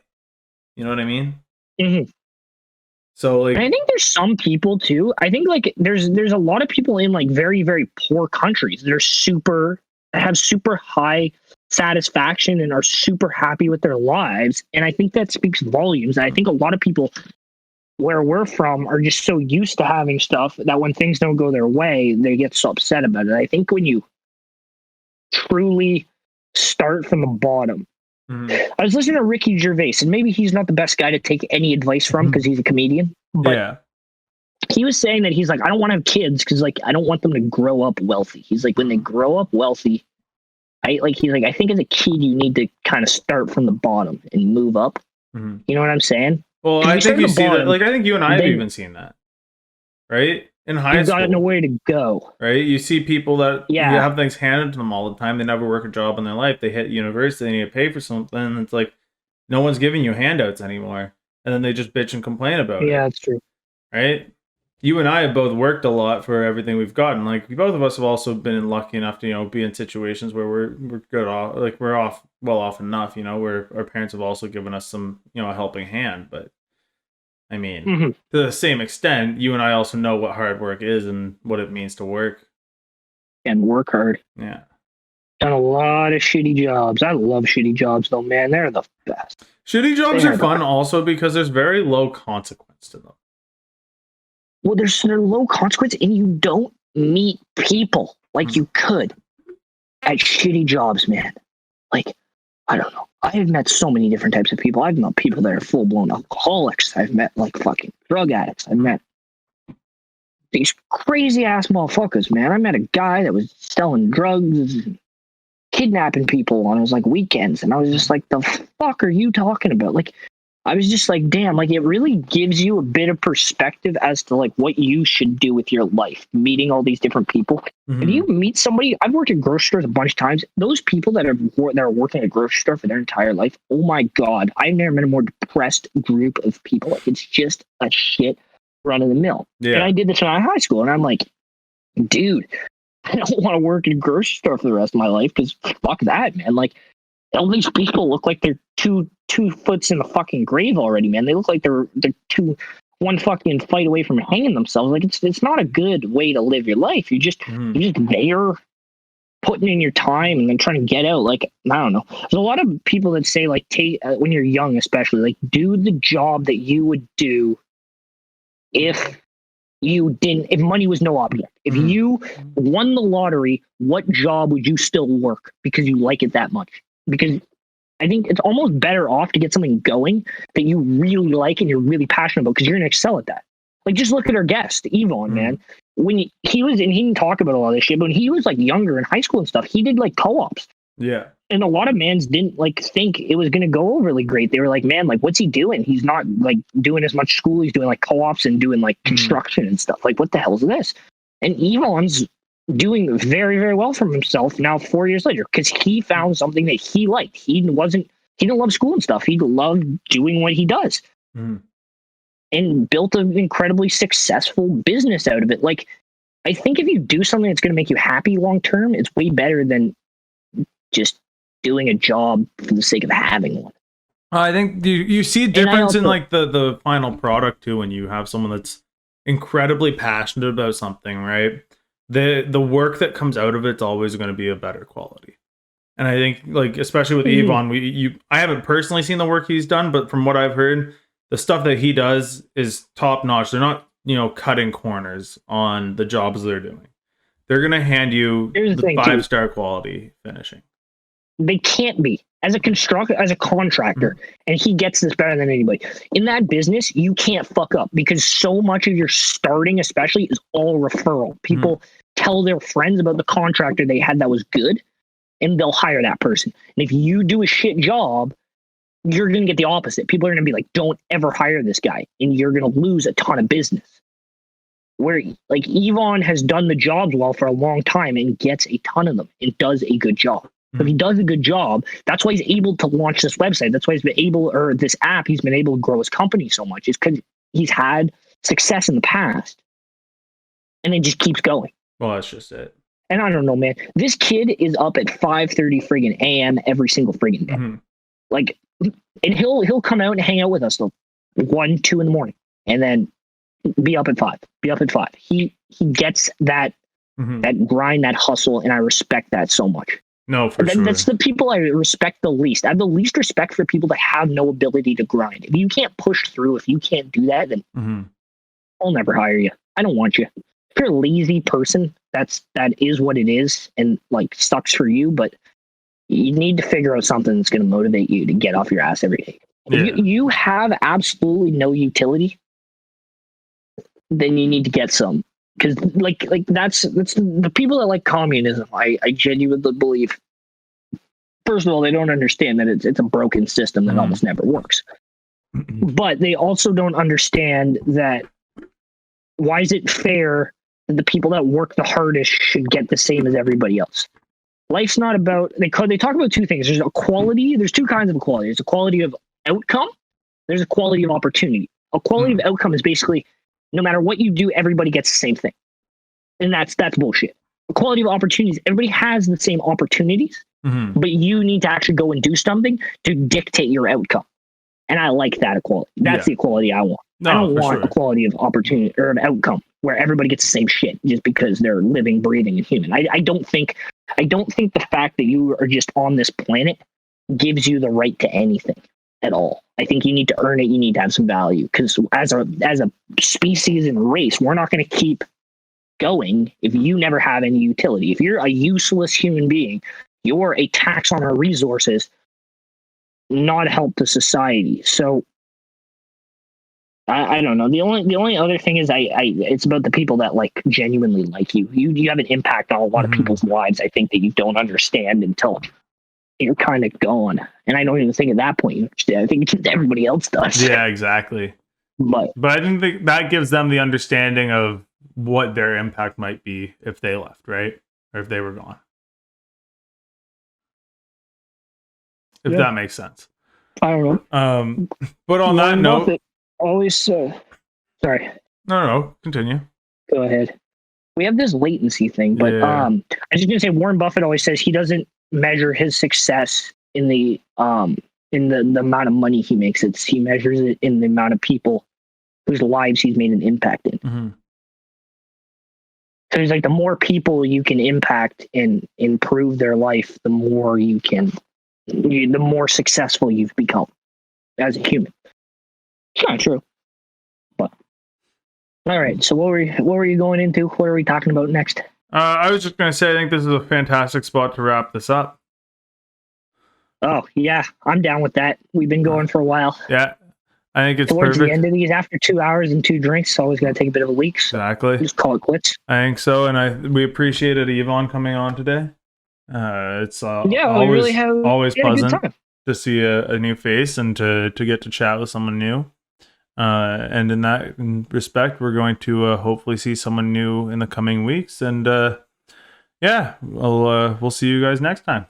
You know what I mean? Mhm. So like, And I think there's some people too. I think like there's a lot of people in like very, very poor countries that are have super high satisfaction and are super happy with their lives. And I think that speaks volumes. I think a lot of people where we're from are just so used to having stuff that when things don't go their way, they get so upset about it. I think when you truly start from the bottom. I was listening to Ricky Gervais, and maybe he's not the best guy to take any advice from because he's a comedian. But yeah, he was saying that he's like, I don't want to have kids because like I don't want them to grow up wealthy. He's like, when they grow up wealthy, I think as a kid you need to kind of start from the bottom and move up. Mhm. You know what I'm saying? Well, If I you think start you at the see that. bottom, Like, I think you and I have then- even seen that, right? In high You've got school, nowhere to go. right? You see people that Yeah. have things handed to them all the time. They never work a job in their life. They hit university, they need to pay for something. It's like no one's giving you handouts anymore. and then they just bitch and complain about it. Yeah, that's true. Right? You and I have both worked a lot for everything we've gotten. Like both of us have also been lucky enough to, you know, be in situations where we're good off, like we're well off enough, you know, where our parents have also given us some, you know, a helping hand. But I mean, to the same extent, you and I also know what hard work is and what it means to work. And work hard. Yeah. Done a lot of shitty jobs. I love shitty jobs though, man. They're the best. Shitty jobs are fun also because there's very low consequence to them. Well, there's low consequence and you don't meet people like you could at shitty jobs, man. Like, I don't know. I've met so many different types of people. I've met people that are full-blown alcoholics. I've met like fucking drug addicts. I've met these crazy ass motherfuckers, man. I met a guy that was selling drugs and kidnapping people on his like weekends, and I was just like, the fuck are you talking about? Like, I was just like, damn, like it really gives you a bit of perspective as to like what you should do with your life, meeting all these different people. If you meet somebody, I've worked at grocery stores a bunch of times. Those people that are working at a grocery store for their entire life, oh my God, I've never met a more depressed group of people. Like, it's just a shit run of the mill. Yeah. And I did this when I was in high school, and I'm like, dude, I don't want to work in a grocery store for the rest of my life because fuck that, man. Like, all these people look like they're two foots in the fucking grave already, man. They look like they're one fucking fight away from hanging themselves. Like, it's not a good way to live your life. You're just there putting in your time and then trying to get out. Like, I don't know. There's a lot of people that say like, when you're young, especially, like, do the job that you would do if money was no object. If you won the lottery, what job would you still work because you like it that much? Because I think it's almost better off to get something going that you really like and you're really passionate about, because you're going to excel at that. Like, just look at our guest, Yvonne, man. When he was, and he didn't talk about a lot of this shit, but when he was like younger in high school and stuff, he did like co-ops. Yeah. And a lot of mans didn't like think it was going to go really great. They were like, man, like, what's he doing? He's not like doing as much school. He's doing like co-ops and doing like construction and stuff. Like, what the hell is this? And Yvonne's doing very, very well for himself now 4 years later, because he found something that he liked. He didn't love school and stuff. He loved doing what he does and built an incredibly successful business out of it. Like, I think if you do something that's going to make you happy long term, it's way better than just doing a job for the sake of having one. I think you see a difference in like the final product too when you have someone that's incredibly passionate about something, right? The work that comes out of it's always going to be a better quality. And I think, like, especially with Yvonne, I haven't personally seen the work he's done, but from what I've heard, the stuff that he does is top notch. They're not, you know, cutting corners on the jobs they're doing. They're going to hand you the 5-star quality finishing. They can't be. As a contractor, and he gets this better than anybody. In that business, you can't fuck up, because so much of your starting, especially, is all referral. People tell their friends about the contractor they had that was good, and they'll hire that person. And if you do a shit job, you're going to get the opposite. People are going to be like, don't ever hire this guy, and you're going to lose a ton of business. Where, like, Yvonne has done the jobs well for a long time and gets a ton of them and does a good job. If he does a good job, that's why he's able to launch this website. That's why he's been able, or this app, he's been able to grow his company so much. It's because he's had success in the past, and it just keeps going. Well, that's just it. And I don't know, man. This kid is up at 5:30 friggin' a.m. every single friggin' day. Like, and he'll come out and hang out with us till 1, 2 in the morning, and then be up at 5. He gets that that grind, that hustle, and I respect that so much. No, for sure. That's the people I respect the least. I have the least respect for people that have no ability to grind. If you can't push through, if you can't do that, then I'll never hire you. I don't want you. If you're a lazy person, that is what it is, and like sucks for you. But you need to figure out something that's going to motivate you to get off your ass every day. If you have absolutely no utility, then you need to get some. Because like that's the people that like communism. I genuinely believe. First of all, they don't understand that it's a broken system that almost never works. But they also don't understand that why is it fair that the people that work the hardest should get the same as everybody else? Life's not about they talk about two things. There's equality. There's two kinds of equality. There's equality of outcome, There's a quality of opportunity. A quality of outcome is basically no matter what you do, everybody gets the same thing. And that's bullshit. A quality of opportunities, everybody has the same opportunities, but you need to actually go and do something to dictate your outcome. And I like that equality. That's the equality I want. No, I don't want sure. equality of opportunity or of outcome where everybody gets the same shit just because they're living, breathing, and human. I don't think the fact that you are just on this planet gives you the right to anything at all. I think you need to earn it. You need to have some value because as a species and race, we're not going to keep going if you never have any utility. If you're a useless human being, you're a tax on our resources, not a help to society. So I don't know. The only other thing is it's about the people that like genuinely like you. You have an impact on a lot of people's lives. I think that you don't understand until you're kind of gone. And I don't even think at that point you understand. I think everybody else does. Yeah, exactly. But I didn't think that gives them the understanding of what their impact might be if they left, right? Or if they were gone. If that makes sense. I don't know. But on that note, Buffett always sorry. No, continue. Go ahead. We have this latency thing, but I was just gonna say Warren Buffett always says he doesn't measure his success in the amount of money he makes. He measures it in the amount of people whose lives he's made an impact in. So he's like, the more people you can impact and improve their life, the more the more successful you've become as a human. It's not true, but all right. So what were you going into? What are we talking about next? I was just gonna say I think this is a fantastic spot to wrap this up. Oh yeah, I'm down with that. We've been going for a while. Yeah, I think it's towards perfect. the end of these. After 2 hours and 2 drinks, always got to take a bit of a leak. So exactly. Just call it quits. I think so, and we appreciated Yvonne coming on today. It's always pleasant to see a new face and to get to chat with someone new. And in that respect, we're going to hopefully see someone new in the coming weeks. And we'll see you guys next time.